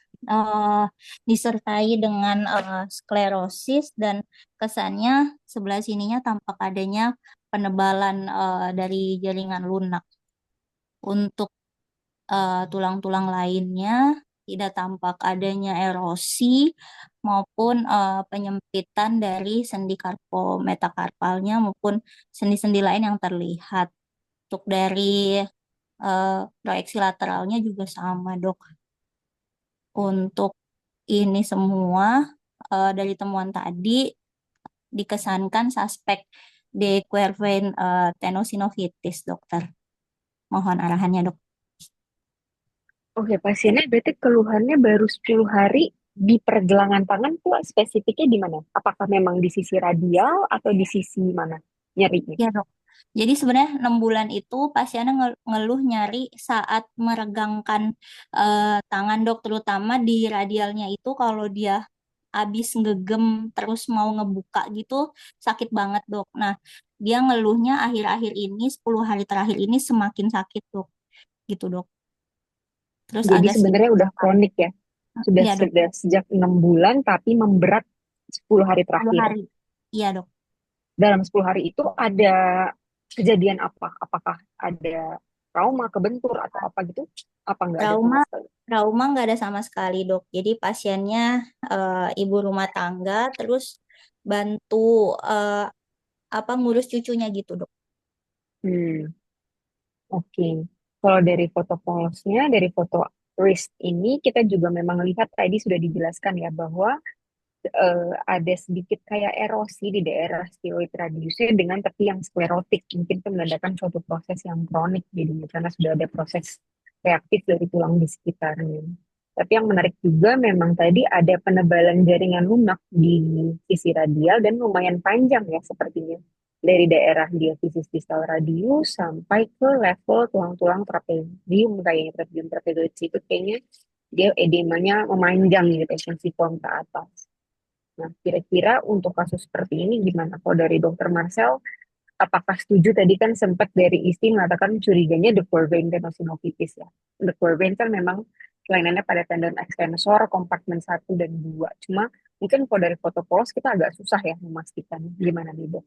S4: disertai dengan sklerosis dan kesannya sebelah sininya tampak adanya penebalan dari jaringan lunak. Untuk tulang-tulang lainnya tidak tampak adanya erosi maupun penyempitan dari sendi metakarpalnya maupun sendi-sendi lain yang terlihat. Untuk dari proyeksi lateralnya juga sama, Dok. Untuk ini semua dari temuan tadi dikesankan suspek de Quervain tenosinovitis, Dokter. Mohon arahannya, Dok.
S1: Oke, pasiennya berarti keluhannya baru 10 hari di pergelangan tangan tuh spesifiknya di mana? Apakah memang di sisi radial atau di sisi mana nyerinya?
S4: Ya, Dok. Jadi sebenarnya 6 bulan itu pasiennya ngeluh nyari saat meregangkan tangan, Dok, terutama di radialnya itu kalau dia abis ngegem terus mau ngebuka gitu sakit banget, Dok. Nah, dia ngeluhnya akhir-akhir ini 10 hari terakhir ini semakin sakit, Dok. Gitu, Dok. Terus
S1: Jadi
S4: agak sedikit
S1: sebenarnya udah kronik ya. Sudah
S4: ya, Dok.
S1: sudah sejak 6 bulan tapi memberat 10 hari
S4: 10
S1: terakhir.
S4: hari. Iya, Dok.
S1: Dalam 10 hari itu ada kejadian apa? Apakah ada trauma, kebentur atau apa gitu? Apa nggak ada sama
S4: Trauma
S1: sekali?
S4: trauma nggak ada sama sekali, Dok. Jadi pasiennya ibu rumah tangga terus bantu eh, apa ngurus cucunya gitu, Dok.
S1: Hmm, oke. Kalau dari foto polosnya, dari foto wrist ini kita juga memang lihat tadi sudah dijelaskan ya bahwa ada sedikit kayak erosi di daerah steroid radiusnya dengan tepi yang sklerotik. Mungkin itu menandakan suatu proses yang kronik jadinya karena sudah ada proses reaktif dari tulang di sekitarnya. Tapi yang menarik juga memang tadi ada penebalan jaringan lunak di sisi radial dan lumayan panjang ya sepertinya. Dari daerah diafisis distal radius sampai ke level tulang-tulang trapezium kayaknya trapezium trapezoid itu kayaknya dia edemanya memanjang gitu tensiform ke atas. Nah, kira-kira untuk kasus seperti ini gimana? Kalau dari Dokter Marcel, apakah setuju tadi kan sempat dari Isti mengatakan curiganya the core vein tenosynovitis ya. The core vein kan memang kelainannya pada tendon extensor kompartemen 1 dan 2. Cuma mungkin kalau dari foto polos kita agak susah ya memastikan gimana nih Dok.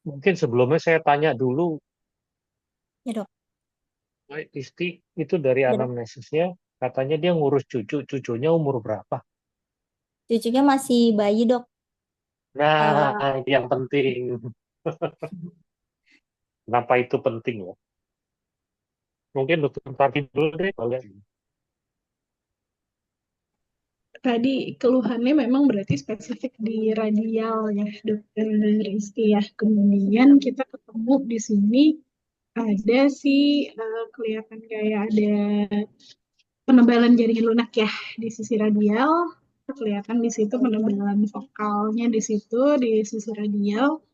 S2: Mungkin sebelumnya saya tanya dulu,
S4: Ya, Dok.
S2: Isti itu dari
S4: Ya, Dok.
S2: anamnesisnya katanya dia ngurus cucu, cucunya umur berapa?
S4: Cucunya masih bayi, Dok.
S2: Nah,
S4: Eh,
S2: itu yang penting. Kenapa itu penting ya? Mungkin dokter Tati dulu deh, boleh.
S5: Tadi keluhannya memang berarti spesifik di radial ya, Dokter Rizky ya. Kemudian kita ketemu di sini ada sih kelihatan kayak ada penebalan jaringan lunak ya di sisi radial. Kelihatan di situ penebalan vokalnya di situ di sisi radial.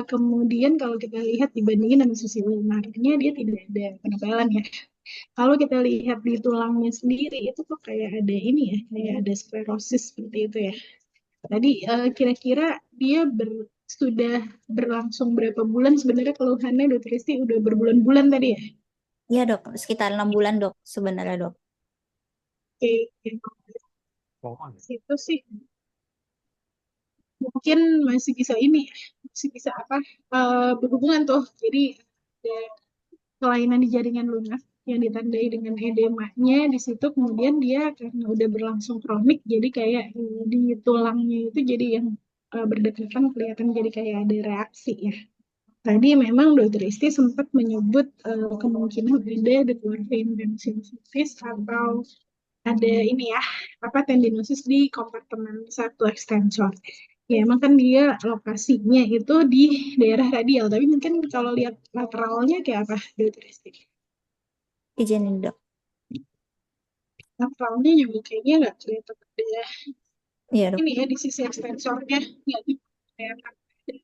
S5: Kemudian kalau kita lihat dibandingin dengan sisi ulnarnya dia tidak ada penebalan ya. Kalau kita lihat di tulangnya sendiri itu tuh kayak ada ini ya, kayak ada sklerosis seperti itu ya. Tadi kira-kira dia sudah berlangsung berapa bulan sebenarnya keluhannya Dokter Isti udah berbulan-bulan tadi ya?
S4: Iya, Dok. Sekitar 6 bulan, Dok, sebenarnya, Dok.
S5: Oke,
S2: Oh,
S5: itu sih mungkin masih bisa ini ya, masih bisa apa berhubungan tuh. Jadi ada kelainan di jaringan lunak yang ditandai dengan edemanya di situ kemudian dia karena udah berlangsung kronik jadi kayak di tulangnya itu jadi yang berdekatan kelihatan jadi kayak ada reaksi ya. Tadi memang Dokter Isti sempat menyebut kemungkinan ada decoder vein sinusitis atau ada ini ya apa tendinosis di kompartemen 1 ekstensor. Ya emang kan dia lokasinya itu di daerah radial, tapi mungkin kalau lihat lateralnya kayak apa Dokter Isti?
S4: Izinin, Dok.
S5: Lateralnya juga kayaknya nggak kelihatan ada
S4: Iya, Dok.
S5: ini ya di sisi ekstensornya nggak kelihatan ada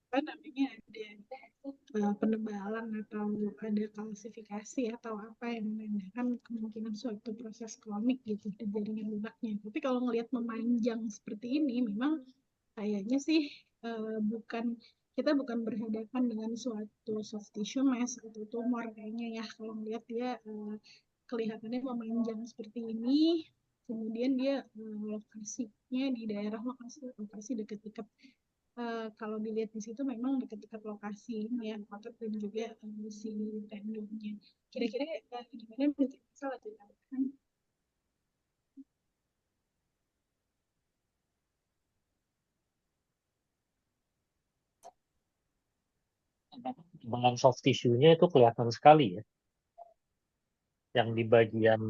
S5: apa namanya ada penebalan atau ada kalsifikasi atau apa yang menandakan kemungkinan suatu proses kronik gitu di jaringan lunaknya. Tapi kalau ngelihat memanjang seperti ini, memang kayaknya sih bukan kita bukan berhadapan dengan suatu soft tissue mass atau tumor kayaknya ya. Kalau ngelihat dia kelihatannya memanjang seperti ini, kemudian dia lokasinya di daerah lokasi lokasi dekat-dekat kalau dilihat di situ memang dekat-dekat lokasi ya otot dan juga si tendonnya. Kira-kira gimana menurut salah tindakan?
S2: dengan soft tissue-nya itu kelihatan sekali ya. Yang di bagian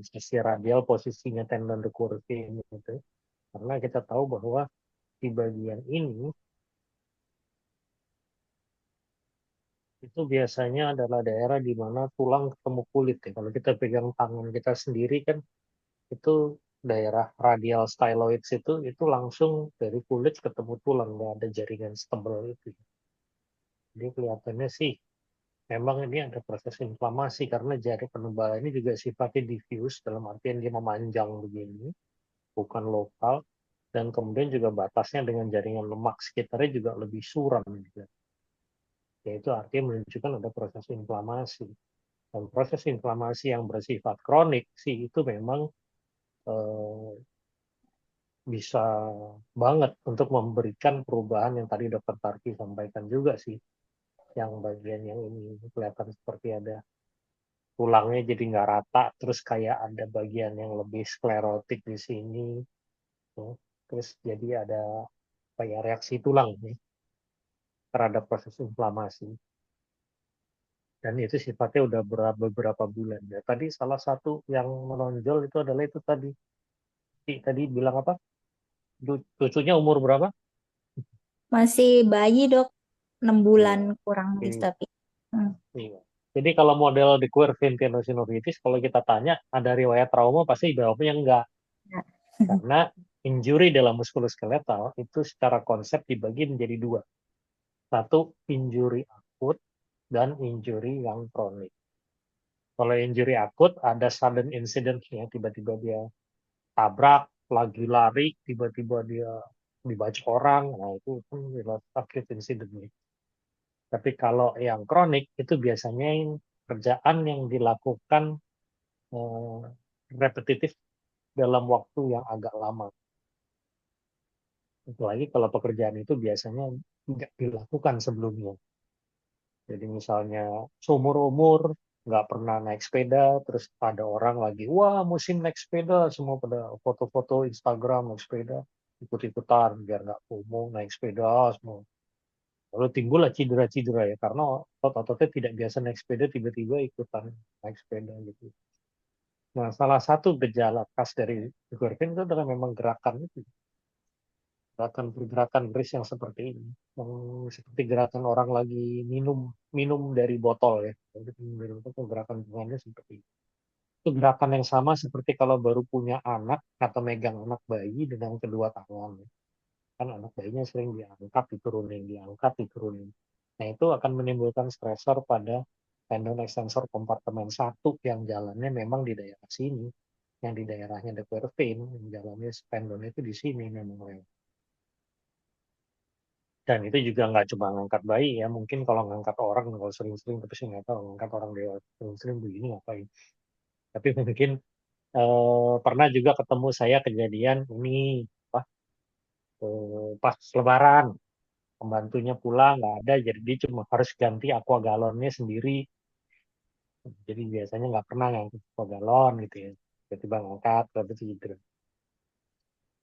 S2: sisi radial posisinya tendon de Courtine itu. Karena kita tahu bahwa di bagian ini itu biasanya adalah daerah di mana tulang ketemu kulit ya. Kalau kita pegang tangan kita sendiri kan itu daerah radial styloids itu langsung dari kulit ketemu tulang, nggak ada jaringan setebal itu. Jadi kelihatannya sih memang ini ada proses inflamasi karena jari penebalan ini juga sifatnya diffuse dalam artian dia memanjang begini, bukan lokal, dan kemudian juga batasnya dengan jaringan lemak sekitarnya juga lebih suram juga. Yaitu artinya menunjukkan ada proses inflamasi. Dan proses inflamasi yang bersifat kronik sih itu memang eh, bisa banget untuk memberikan perubahan yang tadi Dokter Tarki sampaikan juga sih. Yang bagian yang ini kelihatan seperti ada tulangnya jadi nggak rata, terus kayak ada bagian yang lebih sklerotik di sini, tuh. Terus jadi ada kayak reaksi tulang nih terhadap proses inflamasi. Dan itu sifatnya udah beberapa bulan. Ya, tadi salah satu yang menonjol itu adalah itu tadi. Tadi bilang apa? Cucunya umur berapa?
S4: Masih bayi dok, 6 bulan
S2: Iya.
S4: kurang gitu
S2: Iya.
S4: tapi. Hmm.
S2: Iya. Jadi kalau model di Quervain tendinosinusitis, kalau kita tanya ada riwayat trauma, pasti jawabnya enggak.
S4: Ya.
S2: Karena injury dalam muskuloskeletal itu secara konsep dibagi menjadi dua. Satu, injury akut dan injury yang kronik. Kalau injury akut, ada sudden incident-nya, tiba-tiba dia tabrak, lagi lari, tiba-tiba dia dibacok orang, nah itu kan acute incident. Tapi kalau yang kronik, itu biasanya kerjaan yang dilakukan eh, repetitif dalam waktu yang agak lama. Apalagi kalau pekerjaan itu biasanya nggak dilakukan sebelumnya. Jadi misalnya seumur-umur nggak pernah naik sepeda, terus ada orang lagi, wah musim naik sepeda, semua pada foto-foto Instagram naik sepeda, ikut-ikutan biar nggak FOMO naik sepeda semua. Lalu timbullah cedera-cedera ya, karena otot-ototnya tidak biasa naik sepeda, tiba-tiba ikutan naik sepeda gitu. Nah, salah satu gejala khas dari Gordon itu adalah memang gerakan itu. Gerakan-pergerakan Grace yang seperti ini, yang seperti gerakan orang lagi minum minum dari botol ya. Jadi minum dari botol, gerakan tangannya seperti itu gerakan yang sama seperti kalau baru punya anak atau megang anak bayi dengan kedua tangan. Kan anak bayinya sering diangkat diturunin. Nah itu akan menimbulkan stresor pada tendon extensor kompartemen satu yang jalannya memang di daerah sini, yang di daerahnya the Quervain, yang jalannya tendon itu di sini memang lewat. Dan itu juga nggak cuma ngangkat bayi ya, mungkin kalau ngangkat orang kalau sering-sering, tapi saya nggak tahu ngangkat orang dewasa sering-sering begini ngapain. Tapi mungkin pernah juga ketemu saya kejadian ini apa, pas Lebaran pembantunya pulang nggak ada, jadi dia cuma harus ganti aqua galonnya sendiri. Jadi biasanya nggak pernah ngangkat aqua galon gitu ya, tiba-tiba ngangkat tapi gitu.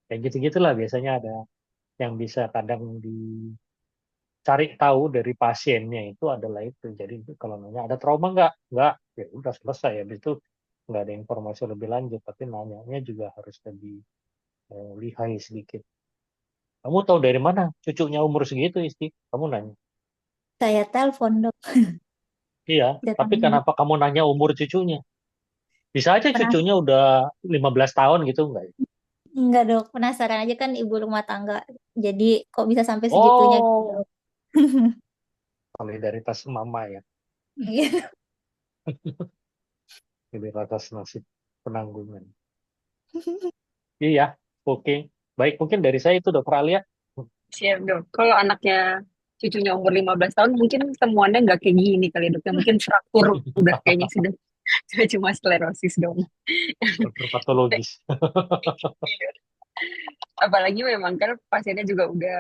S2: Kayak gitu-gitulah biasanya ada yang bisa kadang cari tahu dari pasiennya itu adalah itu. Jadi kalau nanya ada trauma nggak, ya udah selesai. Habis itu nggak ada informasi lebih lanjut. Tapi nanyanya juga harus lebih lihai sedikit. Kamu tahu dari mana cucunya umur segitu, Isti? Kamu nanya.
S4: Saya telepon dok.
S2: Iya,
S4: Saya
S2: tapi
S4: tanya,
S2: kenapa kamu nanya umur cucunya? Bisa aja
S4: pernah
S2: cucunya udah 15 tahun gitu, enggak ya?
S4: enggak dok, penasaran aja kan ibu rumah tangga. Jadi kok bisa sampai segitunya gitu
S2: Oh,
S4: dok.
S2: solidaritas mama ya.
S4: Iya.
S2: Solidaritas nasib penanggungan. Iya, oke. Baik, mungkin dari saya itu Dokter Alia.
S1: Siap dok. Kalau anaknya cucunya umur 15 tahun mungkin temuannya nggak kayak gini kali ya, dok. Ya, mungkin fraktur udah kayaknya sudah sudah cuma sklerosis dong.
S2: Dokter patologis.
S1: Apalagi memang kan pasiennya juga udah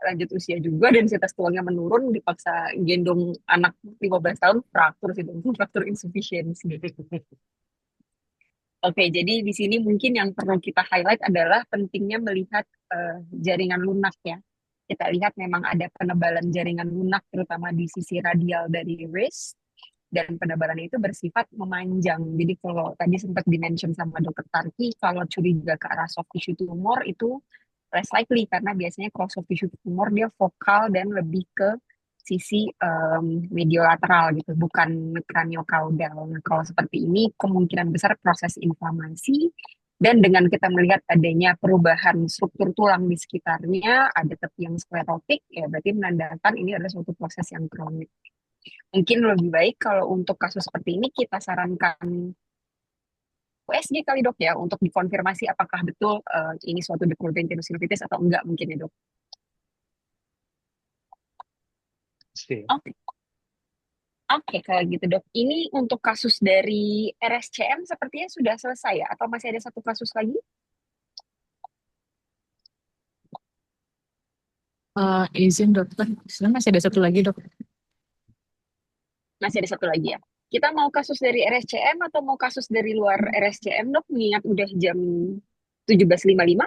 S1: lanjut usia juga, densitas tulangnya menurun, dipaksa gendong anak 15 tahun, fraktur sih dong, fraktur insufficiency. Oke, jadi di sini mungkin yang perlu kita highlight adalah pentingnya melihat jaringan lunak ya. Kita lihat memang ada penebalan jaringan lunak terutama di sisi radial dari wrist, dan penebalan itu bersifat memanjang. Jadi kalau tadi sempat dimention sama Dokter Tarki, kalau curiga ke arah soft tissue tumor itu less likely karena biasanya kalau soft tissue tumor dia vokal dan lebih ke sisi mediolateral gitu, bukan kraniokaudal. Nah, kalau seperti ini kemungkinan besar proses inflamasi dan dengan kita melihat adanya perubahan struktur tulang di sekitarnya, ada tepi yang sklerotik, ya berarti menandakan ini adalah suatu proses yang kronik. Mungkin lebih baik kalau untuk kasus seperti ini kita sarankan USG kali dok ya untuk dikonfirmasi apakah betul ini suatu dekubitated tendinosinusitis atau enggak mungkin ya dok.
S2: Pasti.
S1: Oke, oke kalau gitu dok. Ini untuk kasus dari RSCM sepertinya sudah selesai ya? Atau masih ada satu kasus lagi?
S3: Izin dokter, sebenarnya masih ada satu lagi dok.
S1: Masih ada satu lagi ya? Kita mau kasus dari RSCM atau mau kasus dari luar RSCM dok? Mengingat udah jam 17.55.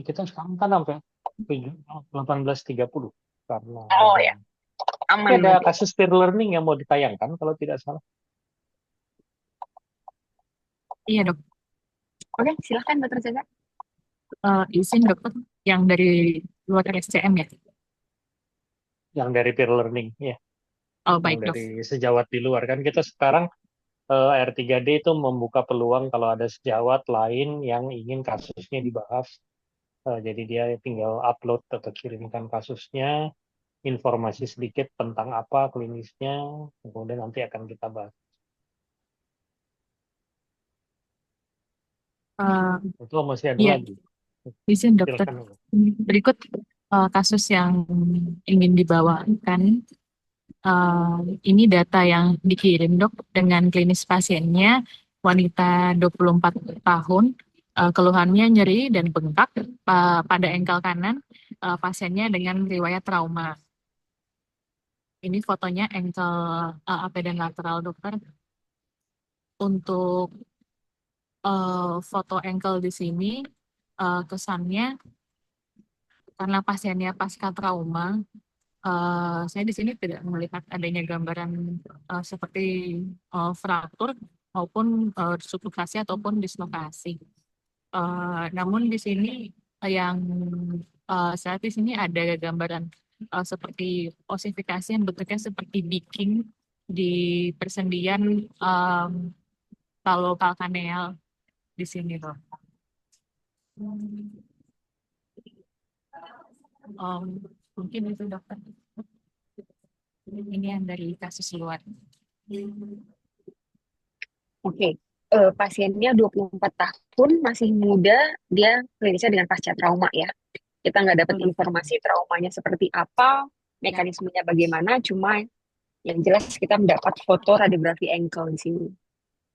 S2: Kita sekarang kan sampai 18.30 karena
S1: Oh
S2: ada
S1: ya, aman
S2: ada
S1: berarti.
S2: kasus peer learning yang mau ditayangkan kalau tidak salah.
S3: Iya dok.
S1: Oke, silahkan dokter Jaga.
S3: Izin dokter, yang dari luar RSCM ya?
S2: Yang dari peer learning ya,
S3: Oh
S2: yang
S3: baik dok.
S2: dari sejawat di luar kan kita sekarang R3D itu membuka peluang kalau ada sejawat lain yang ingin kasusnya dibahas. Jadi dia tinggal upload atau kirimkan kasusnya, informasi sedikit tentang apa klinisnya, kemudian nanti akan kita bahas.
S3: Eh,
S2: Itu masih ada
S3: Iya,
S2: lagi.
S3: izin dokter.
S2: Silakan.
S3: Berikut kasus yang ingin dibawakan. Ini data yang dikirim dok dengan klinis pasiennya, wanita 24 tahun, keluhannya nyeri dan bengkak pada engkel kanan, pasiennya dengan riwayat trauma. Ini fotonya engkel AP dan lateral dokter. Untuk foto engkel di sini, kesannya karena pasiennya pasca trauma, saya di sini tidak melihat adanya gambaran seperti fraktur maupun subluxasi ataupun dislokasi. Namun di sini yang saya di sini ada gambaran seperti osifikasi yang bentuknya seperti beaking di persendian talokalkaneal di sini loh. Mungkin itu dokter. Ini yang dari kasus luar.
S1: Oke, pasiennya 24 tahun, masih muda, dia klinisnya dengan pasca trauma ya. Kita nggak dapat
S3: Betul, dokter.
S1: informasi traumanya seperti apa, mekanismenya bagaimana, cuma yang jelas kita mendapat foto radiografi ankle di sini.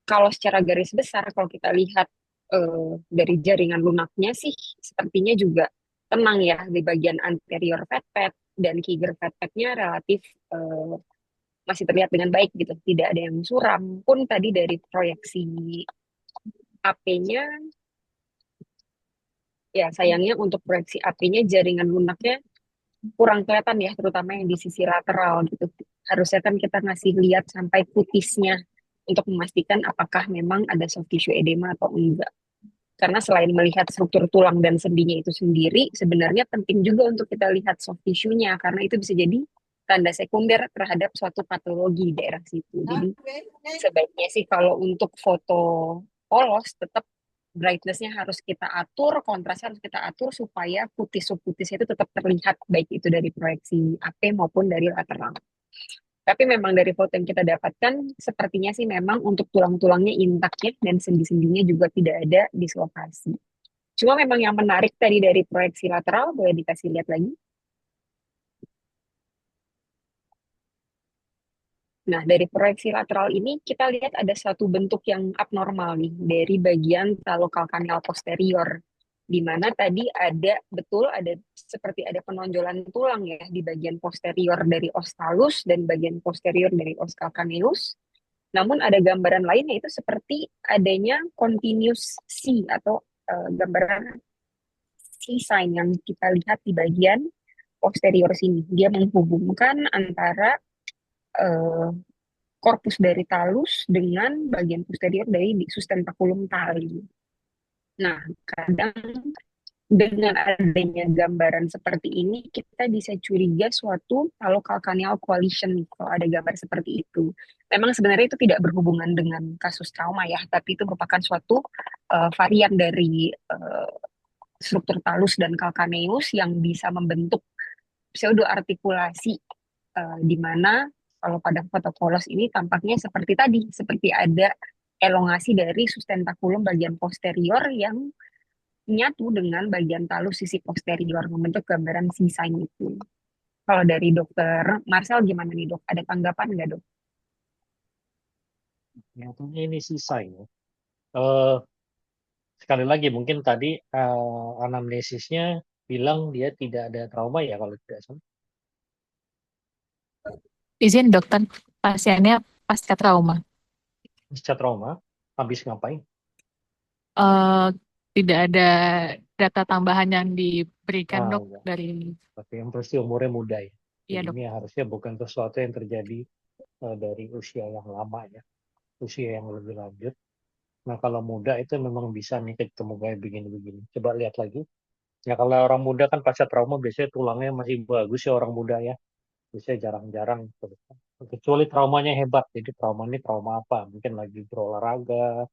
S1: Kalau secara garis besar, kalau kita lihat dari jaringan lunaknya sih, sepertinya juga tenang ya di bagian anterior fat pad dan kegger fat padnya relatif eh, masih terlihat dengan baik gitu, tidak ada yang suram. Pun tadi dari proyeksi AP-nya, ya sayangnya untuk proyeksi AP-nya jaringan lunaknya kurang kelihatan ya, terutama yang di sisi lateral gitu. Harusnya kan kita ngasih lihat sampai putisnya untuk memastikan apakah memang ada soft tissue edema atau enggak. Karena selain melihat struktur tulang dan sendinya itu sendiri, sebenarnya penting juga untuk kita lihat soft tissue-nya, karena itu bisa jadi tanda sekunder terhadap suatu patologi di daerah situ. Jadi sebaiknya sih kalau untuk foto polos tetap brightness-nya harus kita atur, kontrasnya harus kita atur supaya putih subputis itu tetap terlihat baik itu dari proyeksi AP maupun dari lateral. Tapi memang dari foto yang kita dapatkan sepertinya sih memang untuk tulang-tulangnya intak ya dan sendi-sendinya juga tidak ada dislokasi. Cuma memang yang menarik tadi dari proyeksi lateral boleh dikasih lihat lagi. Nah, dari proyeksi lateral ini kita lihat ada satu bentuk yang abnormal nih dari bagian talokalkaneal posterior, di mana tadi ada betul ada seperti ada penonjolan tulang ya di bagian posterior dari os talus dan bagian posterior dari os calcaneus. Namun ada gambaran lain yaitu seperti adanya continuous C atau gambaran C sign yang kita lihat di bagian posterior sini. Dia menghubungkan antara eh, korpus dari talus dengan bagian posterior dari sustentaculum tali. Nah, kadang dengan adanya gambaran seperti ini, kita bisa curiga suatu talokalkaneal coalition kalau ada gambar seperti itu. Memang sebenarnya itu tidak berhubungan dengan kasus trauma ya, tapi itu merupakan suatu varian dari struktur talus dan calcaneus yang bisa membentuk pseudoartikulasi di mana kalau pada foto polos ini tampaknya seperti tadi, seperti ada elongasi dari sustentaculum bagian posterior yang nyatu dengan bagian talus sisi posterior membentuk gambaran C-sign itu. Kalau dari dokter Marcel gimana nih dok? Ada tanggapan nggak dok?
S2: Nyatanya ini sisa ya. Eh, Sekali lagi mungkin tadi anamnesisnya bilang dia tidak ada trauma ya kalau tidak salah.
S3: Izin dokter, pasiennya pasca trauma.
S2: Pasca trauma, habis ngapain?
S3: Eh, Tidak ada data tambahan yang diberikan dok
S2: Enggak.
S3: dari,
S2: Tapi yang pasti umurnya muda ya.
S3: iya
S2: Jadi
S3: dok.
S2: ini harusnya bukan sesuatu yang terjadi dari usia yang lama ya, usia yang lebih lanjut. Nah kalau muda itu memang bisa nih ketemu kayak begini-begini. Coba lihat lagi. Ya kalau orang muda kan pasca trauma biasanya tulangnya masih bagus ya orang muda ya. Biasanya jarang-jarang. Kecuali traumanya hebat. Jadi trauma ini trauma apa? Mungkin lagi berolahraga,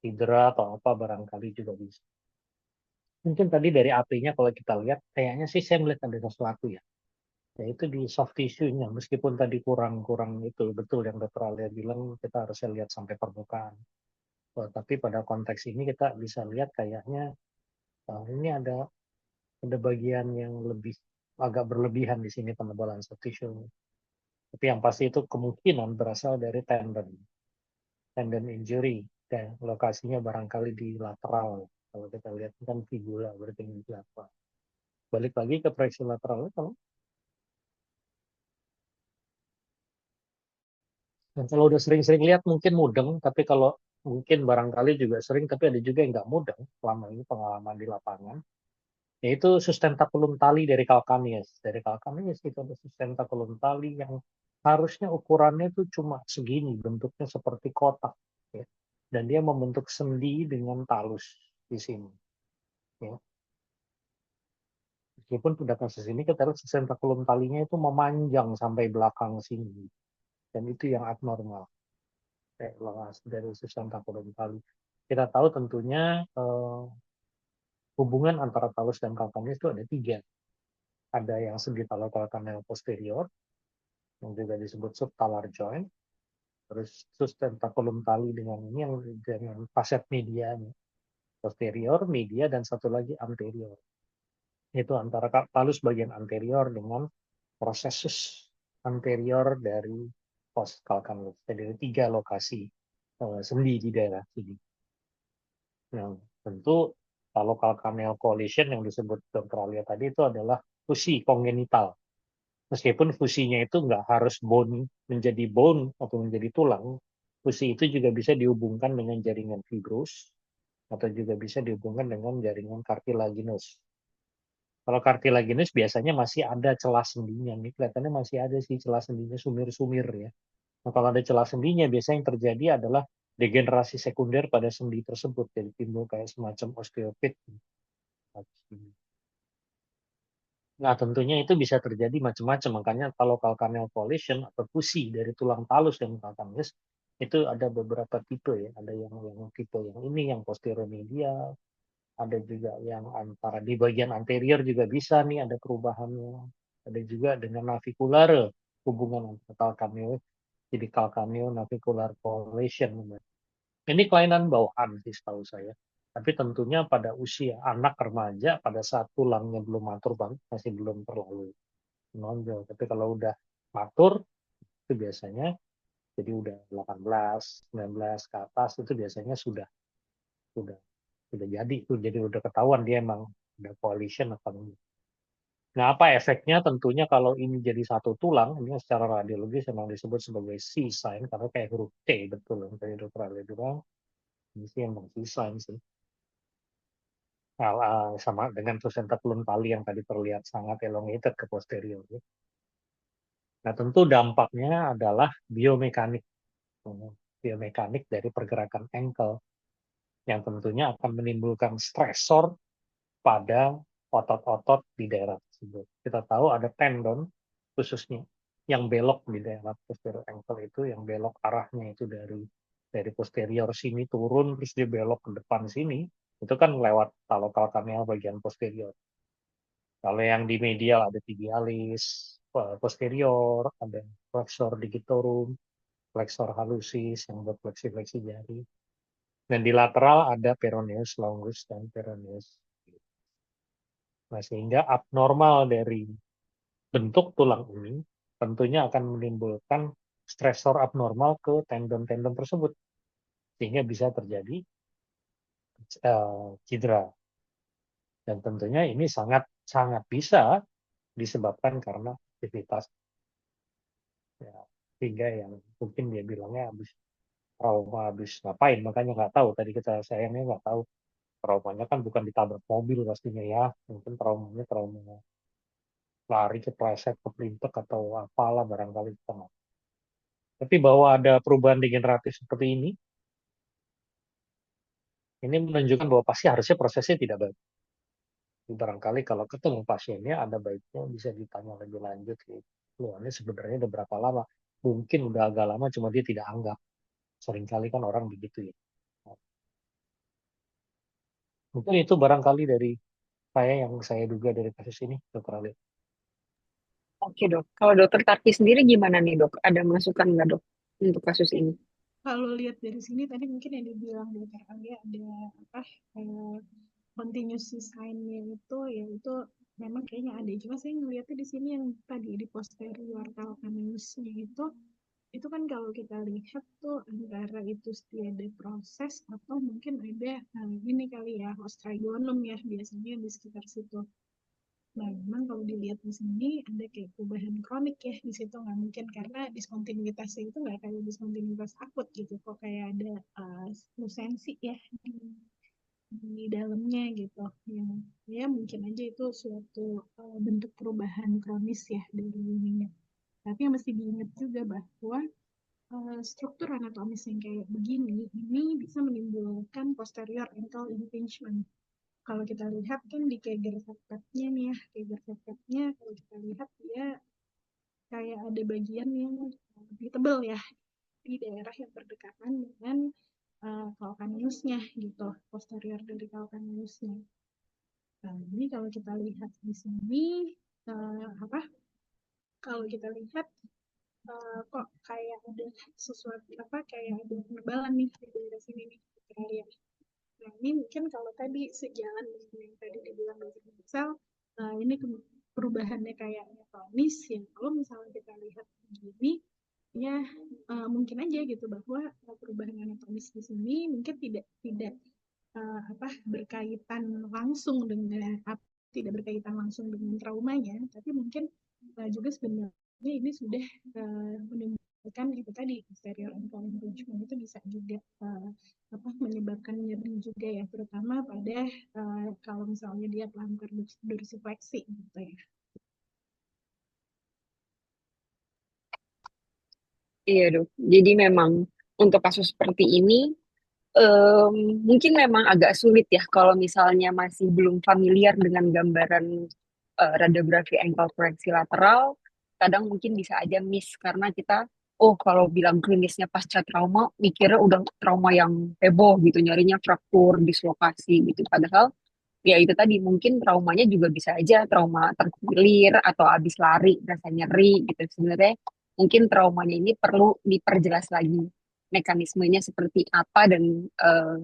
S2: cedera atau apa barangkali juga bisa. Mungkin tadi dari AP-nya kalau kita lihat, kayaknya sih saya melihat ada sesuatu ya. Yaitu di soft tissue-nya. Meskipun tadi kurang-kurang itu betul yang Dr. Alia bilang kita harusnya lihat sampai permukaan. Tapi pada konteks ini kita bisa lihat kayaknya ini ada bagian yang lebih agak berlebihan di sini penebalan soft tissue. Tapi yang pasti itu kemungkinan berasal dari tendon injury dan lokasinya barangkali di lateral. Kalau kita lihat kan fibula berarti di apa. Balik lagi ke proyeksi lateral kalau dan kalau udah sering-sering lihat mungkin mudeng, tapi kalau mungkin barangkali juga sering, tapi ada juga yang nggak mudeng selama ini pengalaman di lapangan, yaitu sustentaculum tali dari calcaneus. Dari calcaneus itu ada sustentaculum tali yang harusnya ukurannya itu cuma segini, bentuknya seperti kotak. Ya. Dan dia membentuk sendi dengan talus di sini. Ya. Meskipun pada kasus ini kita lihat sustentaculum talinya itu memanjang sampai belakang sini. Dan itu yang abnormal. Dari sustentaculum tali. Kita tahu tentunya hubungan antara talus dan calcaneus itu ada tiga. Ada yang sendi talokalkaneal posterior, yang juga disebut subtalar joint, terus sustentaculum tali dengan ini yang dengan facet medianya, posterior, media, dan satu lagi anterior. Itu antara talus bagian anterior dengan prosesus anterior dari post calcaneus. Jadi ada tiga lokasi sendi di daerah sini. Nah, tentu kalau calcaneal coalition yang disebut Dr. Alia tadi itu adalah fusi kongenital. Meskipun fusinya itu nggak harus bone menjadi bone atau menjadi tulang, fusi itu juga bisa dihubungkan dengan jaringan fibrous atau juga bisa dihubungkan dengan jaringan cartilaginous. Kalau cartilaginous biasanya masih ada celah sendinya. Ini kelihatannya masih ada sih celah sendinya sumir-sumir ya. Nah, kalau ada celah sendinya, biasanya yang terjadi adalah degenerasi sekunder pada sendi tersebut. Jadi timbul kayak semacam osteopit. Nah, tentunya itu bisa terjadi macam-macam. Makanya kalau calcaneal coalition atau fusi dari tulang talus dan calcaneus, itu ada beberapa tipe ya. Ada yang tipe yang ini, yang posteromedial. Ada juga yang antara di bagian anterior juga bisa nih ada perubahannya. Ada juga dengan navicular hubungan antara calcaneus. Jadi calcaneo navicular coalition. Ini kelainan bawaan sih setahu saya. Tapi tentunya pada usia anak remaja, pada saat tulangnya belum matur banget, masih belum terlalu menonjol. Tapi kalau udah matur, itu biasanya jadi udah 18, 19 ke atas itu biasanya sudah sudah jadi itu jadi udah ketahuan dia emang ada coalition atau enggak. Nah, apa efeknya? Tentunya kalau ini jadi satu tulang, ini secara radiologis memang disebut sebagai C-sign karena kayak huruf T betul yang tadi dokter Ali bilang. Ini sih emang C-sign sih. Sama dengan sustentaculum tali yang tadi terlihat sangat elongated ke posterior. Nah, tentu dampaknya adalah biomekanik. Biomekanik dari pergerakan ankle yang tentunya akan menimbulkan stresor pada otot-otot di daerah tersebut. Kita tahu ada tendon khususnya yang belok di daerah posterior ankle itu, yang belok arahnya itu dari posterior sini turun terus dia belok ke depan sini, itu kan lewat talokalkaneal bagian posterior. Kalau yang di medial ada tibialis posterior, ada flexor digitorum, flexor hallucis yang buat fleksi-fleksi jari. Dan di lateral ada peroneus longus dan peroneus. Nah, sehingga abnormal dari bentuk tulang ini tentunya akan menimbulkan stresor abnormal ke tendon-tendon tersebut, sehingga bisa terjadi cedera. Dan tentunya ini sangat bisa disebabkan karena aktivitas. Ya, sehingga yang mungkin dia bilangnya habis trauma, habis ngapain, makanya nggak tahu. Tadi sayangnya nggak tahu. Traumanya kan bukan ditabrak mobil pastinya ya. Mungkin traumanya trauma lari kepleset, keplintek atau apalah barangkali kita nggak. Tapi bahwa ada perubahan degeneratif seperti ini menunjukkan bahwa pasti harusnya prosesnya tidak baik. Barangkali kalau ketemu pasiennya ada baiknya bisa ditanya lebih lanjut. Keluhannya sebenarnya udah berapa lama? Mungkin udah agak lama, cuma dia tidak anggap. Seringkali kan orang begitu ya. Mungkin itu barangkali dari saya yang saya duga dari kasus ini, Dokter Ali.
S1: Oke dok, kalau dokter Tarti sendiri gimana nih dok? Ada masukan nggak dok untuk kasus ini?
S5: Kalau lihat dari sini tadi mungkin yang dibilang dokter Alia ada apa continuous sign-nya itu yaitu memang kayaknya ada. Cuma saya ngeliatnya di sini yang tadi di posterior calcaneusnya itu kan kalau kita lihat tuh antara itu ada proses atau mungkin ada ini kali ya ostragonum ya biasanya di sekitar situ. Nah, memang kalau dilihat di sini ada kayak perubahan kronik ya di situ nggak mungkin karena diskontinuitasnya itu nggak kayak diskontinuitas akut gitu kok kayak ada lusensi ya di dalamnya gitu yang ya mungkin aja itu suatu bentuk perubahan kronis ya dari ininya. Tapi yang mesti diingat juga bahwa struktur anatomis yang kayak begini ini bisa menimbulkan posterior ankle impingement. Kalau kita lihat kan di Kegger Sepetnya nih ya, Kegger Sepetnya kalau kita lihat dia kayak ada bagian yang lebih tebal ya di daerah yang berdekatan dengan calcaneusnya gitu, posterior dari calcaneusnya. Nah, ini kalau kita lihat di sini apa? Kalau kita lihat kok kayak ada sesuatu apa kayak ada penebalan nih di daerah sini nih kita lihat. Nah, ini mungkin kalau tadi sejalan dengan yang tadi dibilang dokter Excel, ini perubahannya kayak metonis ya. Kalau misalnya kita lihat begini, ya mungkin aja gitu bahwa perubahan anatomis di sini mungkin tidak apa berkaitan langsung dengan tidak berkaitan langsung dengan traumanya, tapi mungkin juga sebenarnya ini sudah menimbulkan itu tadi posterior ankle impingement itu bisa juga apa menyebabkan nyeri juga ya, terutama pada kalau misalnya dia pelanggar dorsifleksi gitu ya.
S1: Iya dok, jadi memang untuk kasus seperti ini em, mungkin memang agak sulit ya kalau misalnya masih belum familiar dengan gambaran radiografi ankle koreksi lateral, kadang mungkin bisa aja miss karena kita, oh kalau bilang klinisnya pasca trauma, mikirnya udah trauma yang heboh gitu, nyarinya fraktur, dislokasi gitu. Padahal ya itu tadi mungkin traumanya juga bisa aja trauma terkilir atau habis lari rasa nyeri gitu. Sebenarnya mungkin traumanya ini perlu diperjelas lagi mekanismenya seperti apa dan eh,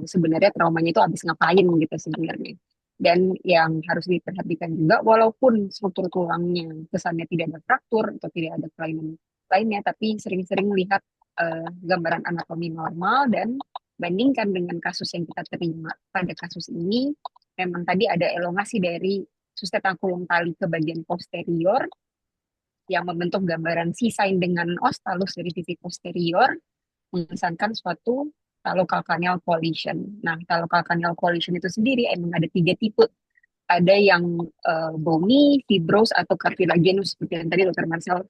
S1: sebenarnya traumanya itu habis ngapain gitu sebenarnya. Dan yang harus diperhatikan juga, walaupun struktur tulangnya kesannya tidak ada fraktur atau tidak ada kelainan lainnya, tapi sering-sering melihat gambaran anatomi normal dan bandingkan dengan kasus yang kita terima. Pada kasus ini, memang tadi ada elongasi dari sustetankulum tali ke bagian posterior yang membentuk gambaran C-sign dengan ostalus dari sisi posterior mengesankan suatu talokalkaneal collision. Nah, talokalkaneal collision itu sendiri emang ada tiga tipe. Ada yang bony, fibros, atau cartilaginous seperti yang tadi Dr. Marcel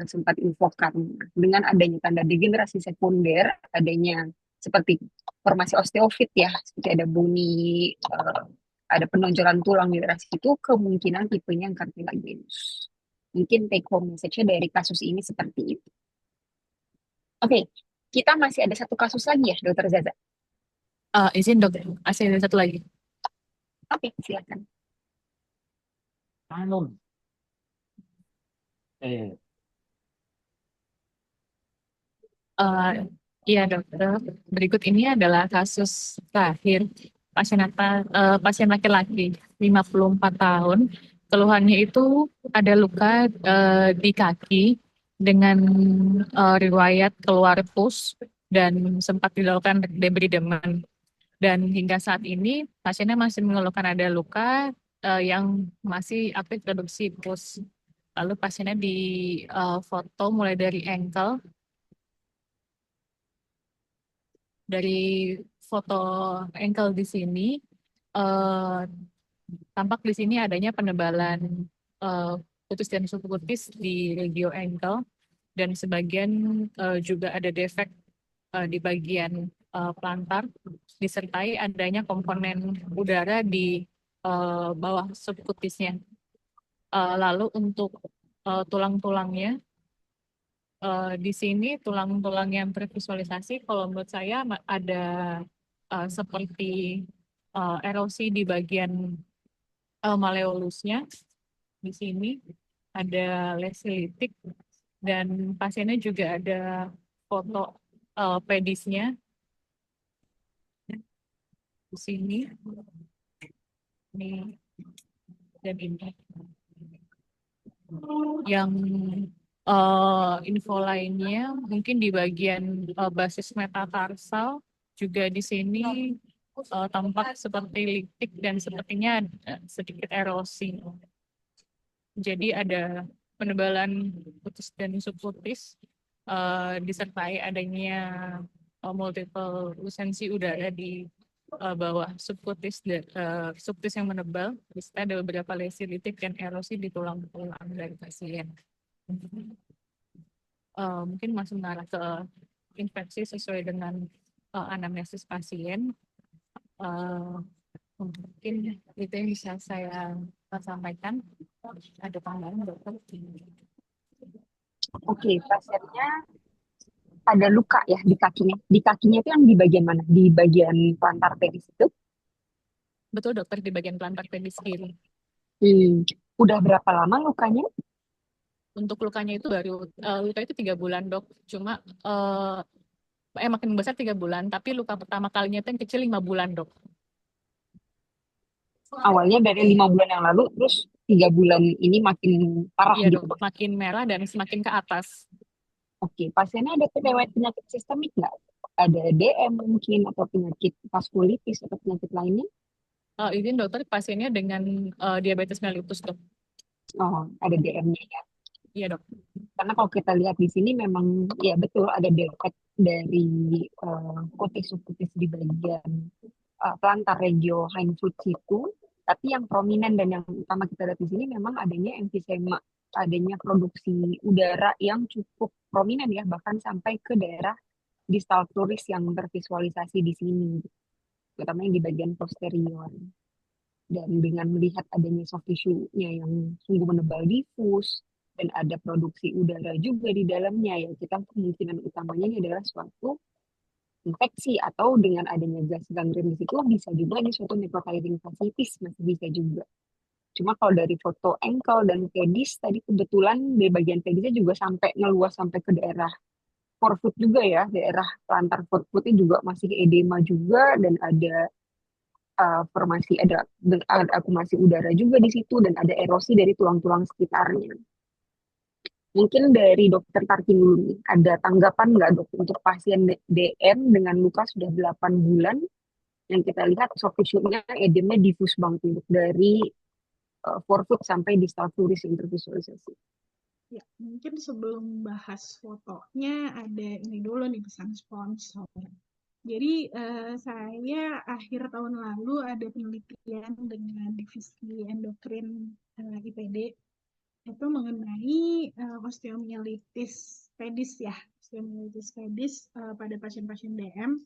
S1: sempat infokan. Dengan adanya tanda degenerasi sekunder, adanya seperti formasi osteofit ya, seperti ada bony, ada penonjolan tulang di daerah situ, kemungkinan tipenya yang cartilaginous. Mungkin take home message-nya dari kasus ini seperti itu. Oke, kita masih ada satu kasus lagi ya, Dokter Zaza.
S3: Izin dokter, masih ada satu lagi.
S1: Oke, silakan.
S2: Anum. Eh,
S3: Eh, Iya dokter, berikut ini adalah kasus terakhir pasien laki-laki 54 tahun. Keluhannya itu ada luka di kaki dengan riwayat keluar pus dan sempat dilakukan debridement. Dan hingga saat ini pasiennya masih mengeluhkan ada luka yang masih aktif produksi pus. Lalu pasiennya di foto mulai dari ankle. Dari foto ankle di sini, eh, tampak di sini adanya penebalan eh, putus dan subkutis di regio ankle dan sebagian juga ada defek di bagian plantar disertai adanya komponen udara di bawah subkutisnya. Lalu untuk tulang-tulangnya di sini tulang-tulang yang tervisualisasi kalau menurut saya ada seperti erosi di bagian malleolusnya. Di sini ada lesi litik dan pasiennya juga ada foto pedisnya di sini. Ini dan ini. Yang info lainnya mungkin di bagian basis metatarsal juga di sini tampak seperti litik dan sepertinya ada sedikit erosi. Jadi ada penebalan putus dan subkutis disertai adanya multiple lusensi udara di bawah subkutis subkutis yang menebal. Di situ ada beberapa lesi litik dan erosi di tulang-tulang dari pasien. Mungkin masih mengarah ke infeksi sesuai dengan anamnesis pasien. Mungkin itu yang bisa saya sampaikan. Ada tambahan dokter?
S1: Oke, pasiennya ada luka ya di kakinya. Di kakinya itu yang di bagian mana? Di bagian plantar pedis itu?
S3: Betul dokter, di bagian plantar pedis kiri.
S1: Udah berapa lama lukanya?
S3: Untuk lukanya itu baru luka itu 3 bulan dok. Cuma makin besar 3 bulan, tapi luka pertama kalinya itu yang kecil 5 bulan dok.
S1: Awalnya dari 5 bulan yang lalu, terus 3 bulan ini makin parah
S3: Iya
S1: gitu.
S3: dok, makin merah dan semakin ke atas.
S1: Oke, pasiennya ada riwayat penyakit sistemik nggak? Ada DM mungkin atau penyakit vaskulitis atau penyakit lainnya?
S3: Izin dokter, pasiennya dengan diabetes mellitus dok.
S1: Oh, ada DM-nya ya.
S3: Iya dok.
S1: Karena kalau kita lihat di sini memang ya betul ada defek dari kutis-kutis di bagian plantar regio hindfoot situ. Tapi yang prominen dan yang utama kita lihat di sini memang adanya emfisema, adanya produksi udara yang cukup prominen ya, bahkan sampai ke daerah distal pleuris yang tervisualisasi di sini, terutama yang di bagian posterior. Dan dengan melihat adanya soft tissue-nya yang sungguh menebal difus, dan ada produksi udara juga di dalamnya, ya kita kemungkinan utamanya ini adalah suatu infeksi atau dengan adanya gas gangren di situ bisa juga ini suatu necrotizing fasciitis, masih bisa juga. Cuma kalau dari foto ankle dan pedis tadi kebetulan di bagian pedisnya juga sampai ngeluas sampai ke daerah forefoot juga ya, daerah plantar forefootnya juga masih edema juga dan ada formasi ada akumulasi udara juga di situ dan ada erosi dari tulang-tulang sekitarnya. Mungkin dari dokter Tarkin dulu nih, ada tanggapan nggak dok untuk pasien DM dengan luka sudah 8 bulan yang kita lihat soft tissue-nya edemnya difus banget dok, dari forefoot sampai distal pleuris yang tervisualisasi.
S5: Ya, mungkin sebelum bahas fotonya ada ini dulu nih pesan sponsor. Jadi saya akhir tahun lalu ada penelitian dengan divisi endokrin IPD itu mengenai osteomyelitis pedis ya, osteomyelitis pedis pada pasien-pasien DM.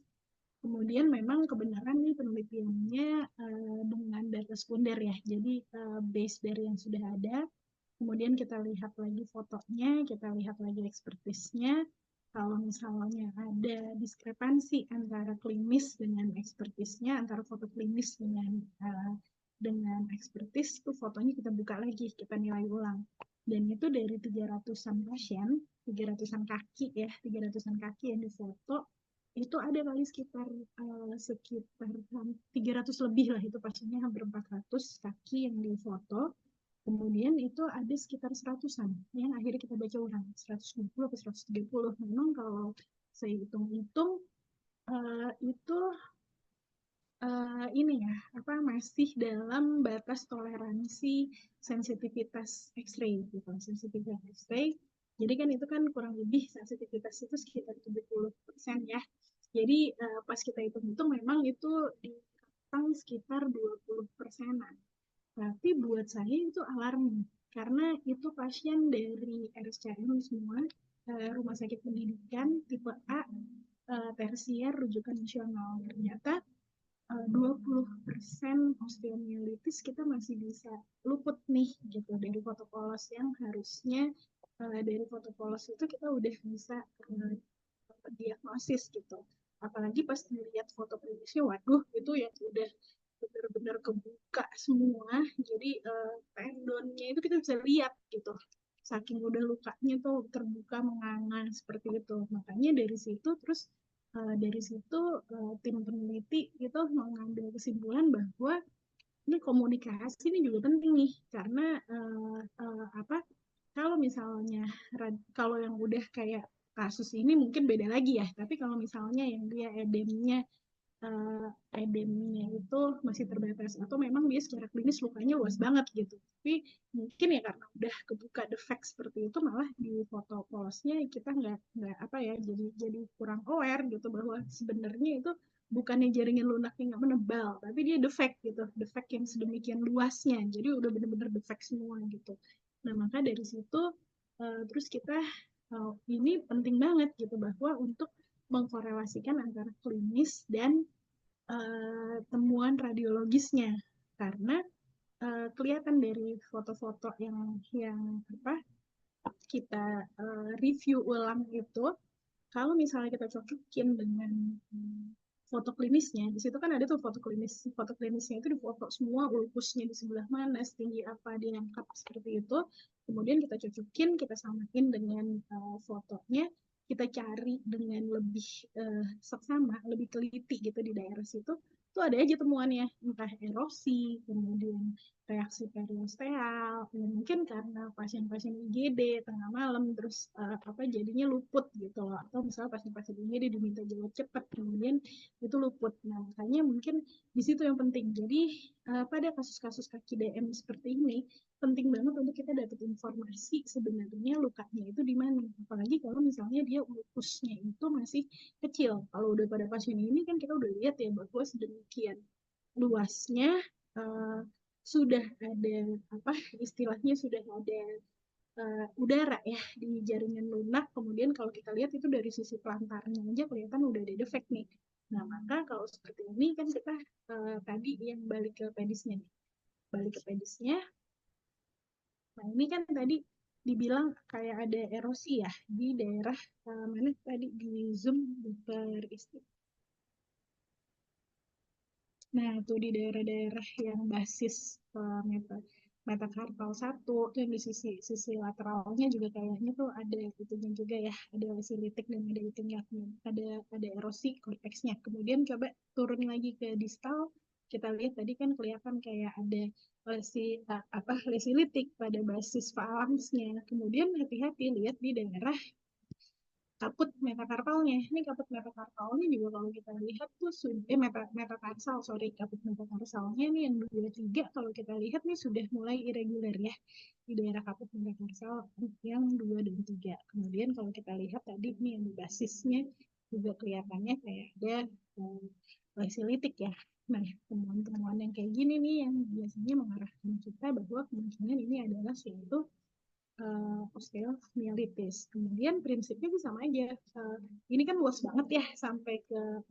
S5: Kemudian memang kebenaran nih penelitiannya dengan data sekunder ya. Jadi base dari yang sudah ada, kemudian kita lihat lagi fotonya, kita lihat lagi ekspertisnya. Kalau misalnya ada diskrepansi antara klinis dengan ekspertisnya, antara foto klinis dengan ekspertis, itu fotonya kita buka lagi, kita nilai ulang. Dan itu dari 300-an pasien, 300-an kaki ya, 300-an kaki yang difoto, itu ada kali sekitar 300 lebih lah, itu pasiennya hampir 400 kaki yang difoto. Kemudian itu ada sekitar 100-an yang akhirnya kita baca ulang, 120 atau 130. Memang kalau saya hitung-hitung itu ini ya, masih dalam batas toleransi sensitivitas X-ray gitu, sensitivitas X-ray. Jadi kan itu kan kurang lebih sensitivitas itu sekitar 70% ya. Jadi pas kita hitung-hitung memang itu di sekitar 20%-an. Tapi buat saya itu alarming karena itu pasien dari RSCM semua, rumah sakit pendidikan tipe A, tersier rujukan nasional. Ternyata 20% osteomielitis kita masih bisa luput nih gitu dari foto polos yang harusnya dari foto polos itu kita udah bisa diagnosis gitu. Apalagi pas melihat foto klinisnya, waduh itu yang udah benar-benar kebuka semua. Jadi tendonnya itu kita bisa lihat gitu. Saking udah lukanya tuh terbuka menganga seperti itu. Makanya dari situ terus tim peneliti itu mengambil kesimpulan bahwa ini komunikasi ini juga penting nih karena apa kalau misalnya kalau yang udah kayak kasus ini mungkin beda lagi ya, tapi kalau misalnya yang dia eh, edemnya itu masih terbatas atau memang dia secara klinis lukanya luas banget gitu, tapi mungkin ya karena udah kebuka defect seperti itu malah di foto polosnya kita nggak apa ya, jadi kurang aware gitu bahwa sebenarnya itu bukannya jaringan lunaknya nggak menebal tapi dia defect gitu, defect yang sedemikian luasnya jadi udah bener-bener defect semua gitu. Nah maka dari situ terus kita ini penting banget gitu bahwa untuk mengkorelasikan antara klinis dan temuan radiologisnya karena kelihatan dari foto-foto yang apa kita review ulang itu, kalau misalnya kita cocokin dengan foto klinisnya, di situ kan ada tuh foto klinisnya itu difoto semua ulkusnya di sebelah mana, setinggi apa dia angkat seperti itu. Kemudian kita cocokin, kita samain dengan fotonya, kita cari dengan lebih seksama, lebih teliti gitu di daerah situ, tuh ada aja temuannya, entah erosi, kemudian reaksi periosteal, ya mungkin karena pasien-pasien IGD tengah malam terus jadinya luput gitu loh, atau misalnya pasien-pasien IGD diminta jawab cepat kemudian itu luput. Nah makanya mungkin di situ yang penting. Jadi pada kasus-kasus kaki DM seperti ini penting banget untuk kita dapat informasi sebenarnya lukanya itu di mana. Apalagi kalau misalnya dia ulkusnya itu masih kecil. Kalau udah pada pasien ini kan kita udah lihat ya bahwa sedemikian luasnya uh, sudah ada apa istilahnya sudah ada udara ya di jaringan lunak. Kemudian kalau kita lihat itu dari sisi pelantarnya aja kelihatan udah ada defek nih. Nah maka kalau seperti ini kan kita tadi yang balik ke pedisnya nih, balik ke pedisnya. Nah ini kan tadi dibilang kayak ada erosi ya di daerah mana tadi di zoom dokter Isti. Nah, itu di daerah-daerah yang basis metakarpal satu, dan di sisi lateralnya juga kayaknya tuh ada itunya juga ya, ada lesi litik dan ada itunya, ada erosi korteksnya. Kemudian coba turun lagi ke distal, kita lihat tadi kan kelihatan kayak ada lesi litik pada basis falanksnya. Kemudian hati-hati lihat di daerah kaput metakarpalnya. Ini kaput metakarpalnya juga kalau kita lihat tuh metatarsal, sorry, kaput metatarsalnya ini yang 2 3 kalau kita lihat nih sudah mulai irregular ya di daerah kaput metatarsal yang 2 dan 3. Kemudian kalau kita lihat tadi nih yang di basisnya juga kelihatannya kayak ada lesi ya. Nah, temuan-temuan yang kayak gini nih yang biasanya mengarahkan kita bahwa kemungkinan ini adalah suatu osteomielitis. Kemudian prinsipnya itu sama aja. Ini kan luas banget ya sampai ke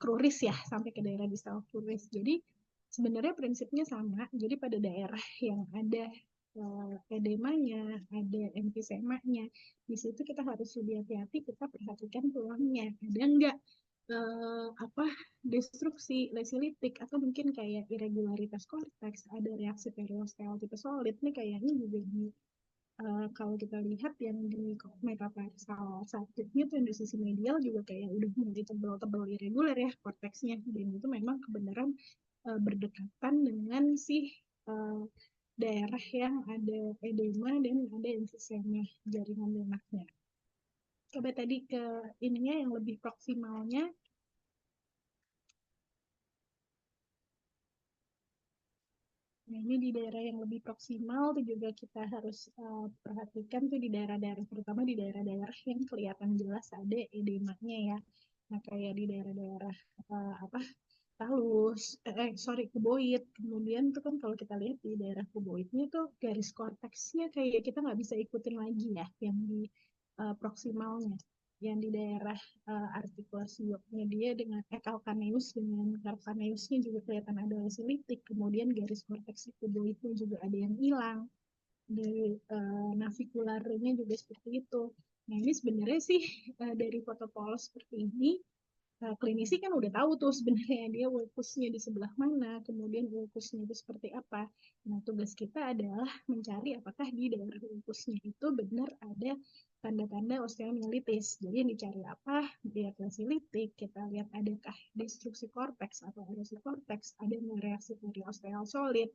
S5: kruris ya, sampai ke daerah distal kruris. Jadi sebenarnya prinsipnya sama. Jadi pada daerah yang ada edemanya, ada emfisemanya, di situ kita harus lebih hati-hati, kita perhatikan tulangnya. Ada enggak apa destruksi lesilitik atau mungkin kayak irregularitas korteks, ada reaksi periosteal tipe solid. Ini kayaknya juga di kalau kita lihat yang di metatarsal sakitnya tuh yang di sisi medial juga kayak udah mulai tebel-tebel irregular ya korteksnya, dan itu memang kebenaran berdekatan dengan si daerah yang ada edema dan ada emfisema jaringan lunaknya. Coba tadi ke ininya yang lebih proksimalnya. Nah, ini di daerah yang lebih proksimal itu juga kita harus perhatikan tuh di daerah-daerah, terutama di daerah-daerah yang kelihatan jelas ada edemanya ya. Nah, kayak di daerah-daerah apa talus, kuboid. Kemudian tuh kan kalau kita lihat di daerah kuboidnya tuh garis korteksnya kayak kita nggak bisa ikutin lagi ya yang di proksimalnya. Yang di daerah artikulasinya dia dengan calcaneus dengan calcaneusnya juga kelihatan ada lesilitik. Kemudian garis korteks kuboidnya juga ada yang hilang. Di navikularnya juga seperti itu. Nah, ini sebenarnya sih dari foto polos seperti ini klinisi kan udah tahu tuh sebenarnya dia ulkusnya di sebelah mana, kemudian ulkusnya itu seperti apa. Nah, tugas kita adalah mencari apakah di daerah ulkusnya itu benar ada tanda-tanda osteomyelitis. Jadi yang dicari apa? Lihat lesilitik, kita lihat adakah destruksi korteks atau erosi korteks, ada reaksi periosteal solid.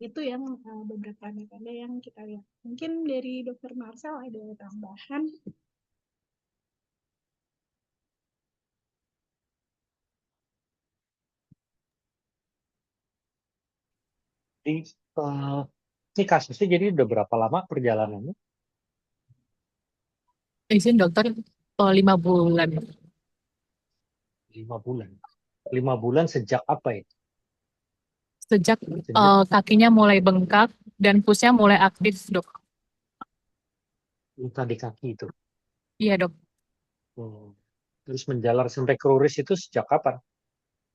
S5: Itu yang beberapa tanda-tanda yang kita lihat. Mungkin dari Dr. Marcel ada tambahan.
S2: Jadi ini kasusnya jadi udah berapa lama perjalanannya?
S3: Izin dokter, 5 bulan.
S2: 5 bulan. 5 bulan sejak apa ya?
S3: Sejak
S2: Sejak
S3: kakinya mulai bengkak dan pusnya mulai aktif, dok.
S2: luka di kaki itu.
S3: Iya, dok.
S2: Terus menjalar sampai kruris itu sejak kapan?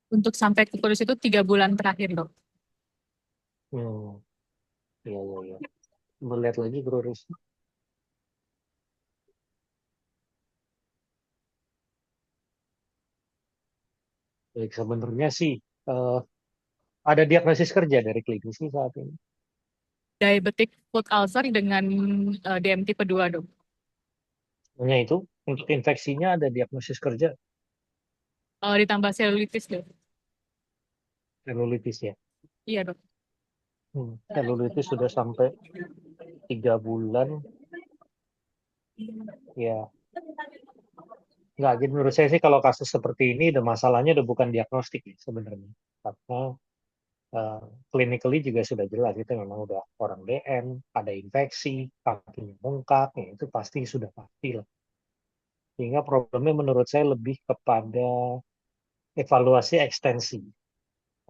S3: Untuk sampai ke kudus itu 3 bulan terakhir, dok.
S2: Iya, iya, iya. Melihat lagi kruris. Baik, sebenarnya sih ada diagnosis kerja dari klinisi saat ini.
S3: Diabetic foot ulcer dengan DM tipe 2, dok.
S2: Hanya itu, untuk infeksinya ada diagnosis kerja,
S3: Ditambah selulitis, dok.
S2: selulitis ya.
S3: Iya, dok.
S2: Selulitis sudah sampai 3 bulan. Ya, nggak, jadi menurut saya sih kalau kasus seperti ini, udah masalahnya udah bukan diagnostik ya, sebenarnya. Karena clinically juga sudah jelas, itu memang udah orang DM, ada infeksi, kakinya bengkak, ya itu pasti sudah pasti lah. Sehingga problemnya menurut saya lebih kepada evaluasi ekstensi.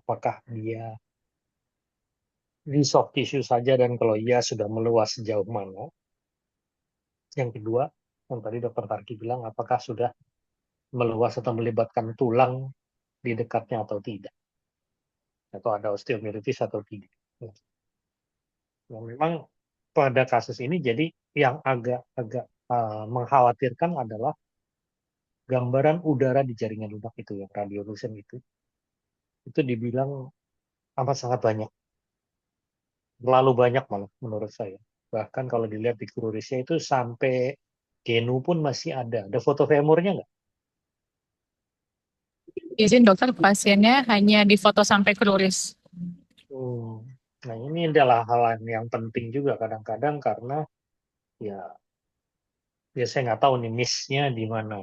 S2: Apakah dia di soft tissue saja, dan kalau iya sudah meluas sejauh mana. Yang kedua, yang tadi Dokter Tarki bilang, apakah sudah meluas atau melibatkan tulang di dekatnya atau tidak. Atau ada osteomyelitis atau tidak. Yang memang pada kasus ini jadi yang agak-agak mengkhawatirkan adalah gambaran udara di jaringan lunak itu, yang radiolution itu dibilang amat sangat banyak, terlalu banyak malah menurut saya. Bahkan kalau dilihat di krurisnya itu sampai genu pun masih ada. Ada foto femurnya nggak?
S3: Izin dokter, pasiennya hanya difoto sampai kruris.
S2: Nah, ini adalah hal yang penting juga kadang-kadang, karena ya saya nggak tahu nih miss-nya di mana.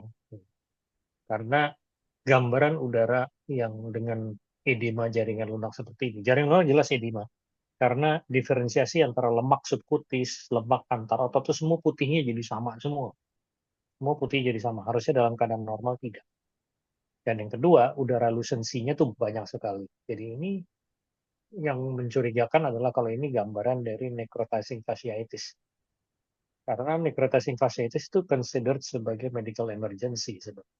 S2: Karena gambaran udara yang dengan edema jaringan lunak seperti ini. Jaringan lunak jelas edema. Karena diferensiasi antara lemak subkutis, lemak antar otot itu semua putihnya jadi sama semua. Semua putih jadi sama. Harusnya dalam keadaan normal tidak. Dan yang kedua, udara lusensinya tuh banyak sekali. Jadi ini yang mencurigakan adalah kalau ini gambaran dari necrotizing fasciitis. Karena necrotizing fasciitis itu considered sebagai medical emergency sebenarnya.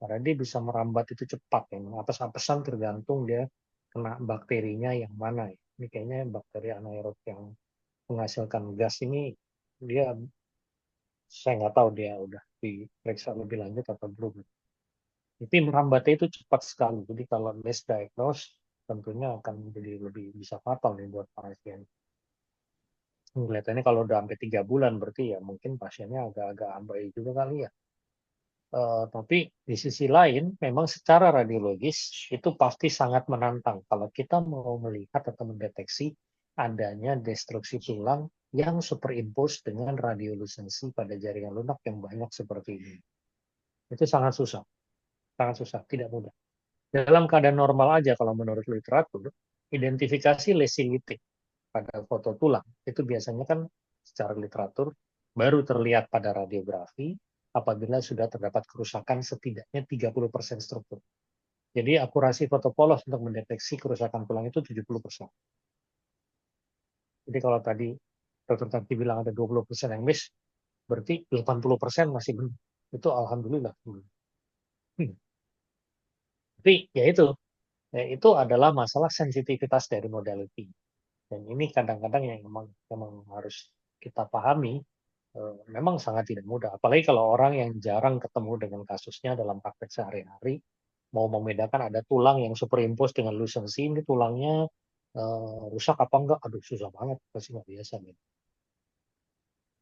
S2: karena dia bisa merambat itu cepat ya. Apes-apesan tergantung dia kena bakterinya yang mana ya. Ini kayaknya bakteri anaerob yang menghasilkan gas ini, dia saya nggak tahu dia udah diperiksa lebih lanjut atau belum. Tapi merambatnya itu cepat sekali. Jadi kalau misdiagnose tentunya akan jadi lebih bisa fatal nih buat pasien. Kelihatannya kalau udah sampai 3 bulan berarti ya mungkin pasiennya agak-agak abai juga kali ya. Tapi di sisi lain, memang secara radiologis itu pasti sangat menantang kalau kita mau melihat atau mendeteksi adanya destruksi tulang yang superimpose dengan radiolusensi pada jaringan lunak yang banyak seperti ini. Itu sangat susah, tidak mudah. Dalam keadaan normal aja kalau menurut literatur, identifikasi lesi litik pada foto tulang itu biasanya kan secara literatur baru terlihat pada radiografi apabila sudah terdapat kerusakan setidaknya 30% struktur. Jadi akurasi foto polos untuk mendeteksi kerusakan tulang itu 70%. Jadi kalau tadi Dr. Tanti bilang ada 20% yang miss, berarti 80% masih benar. Itu alhamdulillah. Tapi ya itu adalah masalah sensitivitas dari modality. Dan ini kadang-kadang yang memang harus kita pahami, memang sangat tidak mudah. Apalagi kalau orang yang jarang ketemu dengan kasusnya dalam praktek sehari-hari, mau membedakan ada tulang yang superimpose dengan lusensi, ini tulangnya rusak apa enggak, aduh susah banget, pasti nggak biasa nih.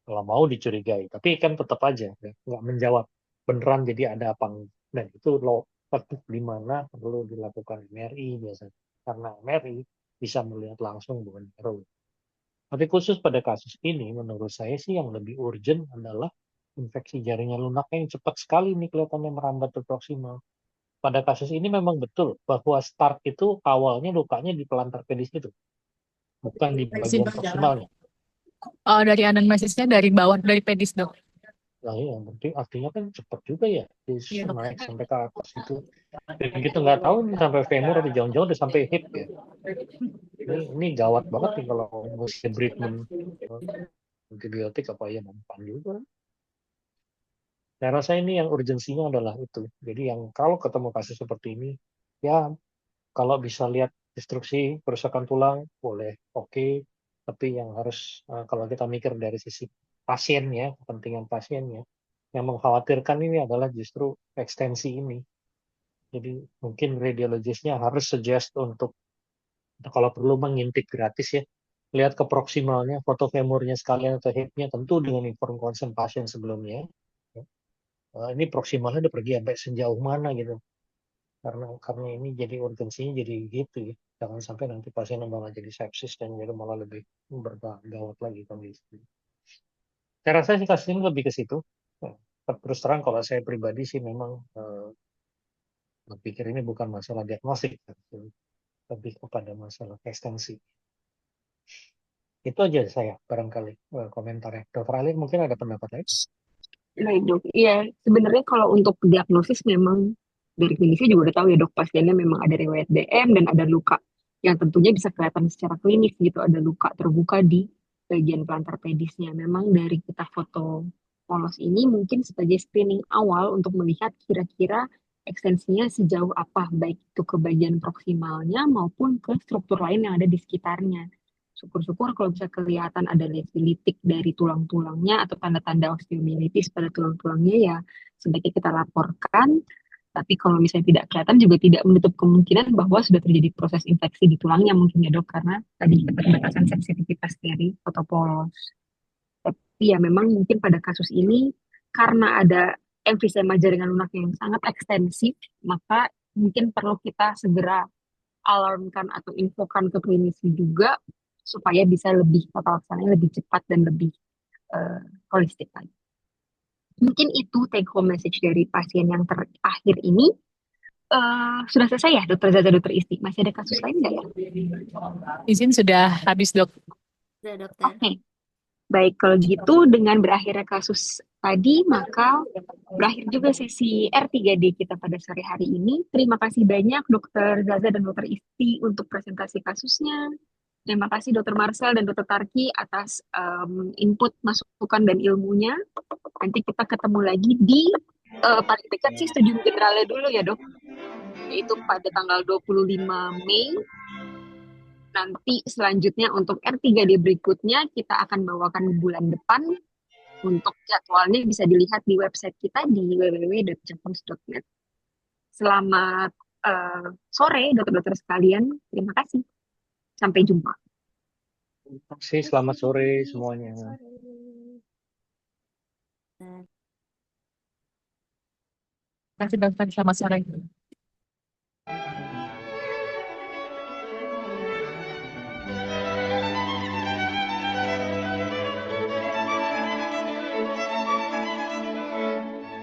S2: Kalau mau dicurigai, tapi kan tetap aja ya, nggak menjawab beneran jadi ada apa enggak. Dan itu letak di mana perlu dilakukan MRI biasanya. Karena MRI bisa melihat langsung bukan neuro. Tapi khusus pada kasus ini, menurut saya sih yang lebih urgent adalah infeksi jaringan lunak yang cepat sekali nih kelihatannya merambat ke proksimal. Pada kasus ini memang betul bahwa start itu awalnya lukanya di pelantar pedis itu, bukan di bagian proksimalnya.
S3: Dari anamnesisnya dari bawah, dari pedis dok.
S2: Nah iya, berarti artinya kan cepat juga ya,
S3: Iya, dok.
S2: naik sampai ke atas itu. Dan kita nggak tahu nih sampai femur atau jauh-jauh udah sampai hip ya. Ini gawat banget nih kalau mesti treatment antibiotik apa ya mempan juga. Saya rasa ini yang urgensinya adalah itu. Jadi yang kalau ketemu kasus seperti ini, ya kalau bisa lihat destruksi kerusakan tulang boleh oke. Tapi yang harus kalau kita mikir dari sisi pasiennya, kepentingan pasiennya, yang mengkhawatirkan ini adalah justru ekstensi ini. Jadi mungkin radiologisnya harus suggest untuk kalau perlu mengintip gratis ya, lihat ke proksimalnya, foto femurnya sekalian atau hipnya, tentu dengan inform consent pasien sebelumnya. Ini proksimalnya udah pergi sampai sejauh mana gitu. Karena ini jadi urgensinya jadi gitu ya. Jangan sampai nanti pasien malah jadi sepsis dan jadi malah lebih bergawat lagi kondisi. Saya rasa sih kasus ini lebih ke situ. Terus terang kalau saya pribadi sih memang berpikir ini bukan masalah diagnostik, lebih kepada masalah ekstensi. Itu aja saya barangkali komentarnya. Dokter Ali mungkin ada pendapat lain?
S1: Baik dok, iya sebenarnya kalau untuk diagnosis memang dari klinisnya juga udah tahu ya dok, pasiennya memang ada riwayat DM dan ada luka yang tentunya bisa kelihatan secara klinis gitu, ada luka terbuka di bagian plantar pedisnya. Memang dari kita foto polos ini mungkin sebagai screening awal untuk melihat kira-kira ekstensinya sejauh apa, baik itu ke bagian proksimalnya maupun ke struktur lain yang ada di sekitarnya. Syukur-syukur kalau bisa kelihatan ada lesi litik dari tulang-tulangnya atau tanda-tanda osteomielitis pada tulang-tulangnya ya sebaiknya kita laporkan. Tapi kalau misalnya tidak kelihatan juga tidak menutup kemungkinan bahwa sudah terjadi proses infeksi di tulangnya mungkin ya dok, karena tadi keterbatasan sensitivitas dari fotopolos. Tapi ya memang mungkin pada kasus ini karena ada emfisema jaringan lunak yang sangat ekstensif, maka mungkin perlu kita segera alarmkan atau infokan ke klinisi juga supaya bisa lebih tata laksananya lebih cepat dan lebih holistik lagi. Mungkin itu take home message dari pasien yang terakhir ini. Sudah selesai ya dokter Zaza, dokter Isti? Masih ada kasus lain nggak ya?
S3: Izin sudah habis dok.
S4: Sudah dokter.
S1: Oke, baik kalau gitu dengan berakhirnya kasus tadi maka berakhir juga sesi R3D kita pada sore hari ini. Terima kasih banyak dokter Zaza dan dokter Isti untuk presentasi kasusnya. Terima kasih Dr. Marcel dan Dr. Tarki atas input, masukan, dan ilmunya. Nanti kita ketemu lagi di paling dekat sih studium generalnya dulu ya dok, yaitu pada tanggal 25 Mei. Nanti selanjutnya untuk R3D berikutnya kita akan bawakan bulan depan. Untuk jadwalnya bisa dilihat di website kita di www.jakpros.net. Selamat sore dokter-dokter sekalian. Terima kasih. Sampai jumpa.
S2: Terima kasih, selamat sore semuanya.
S3: Terima kasih dokter, selamat sore.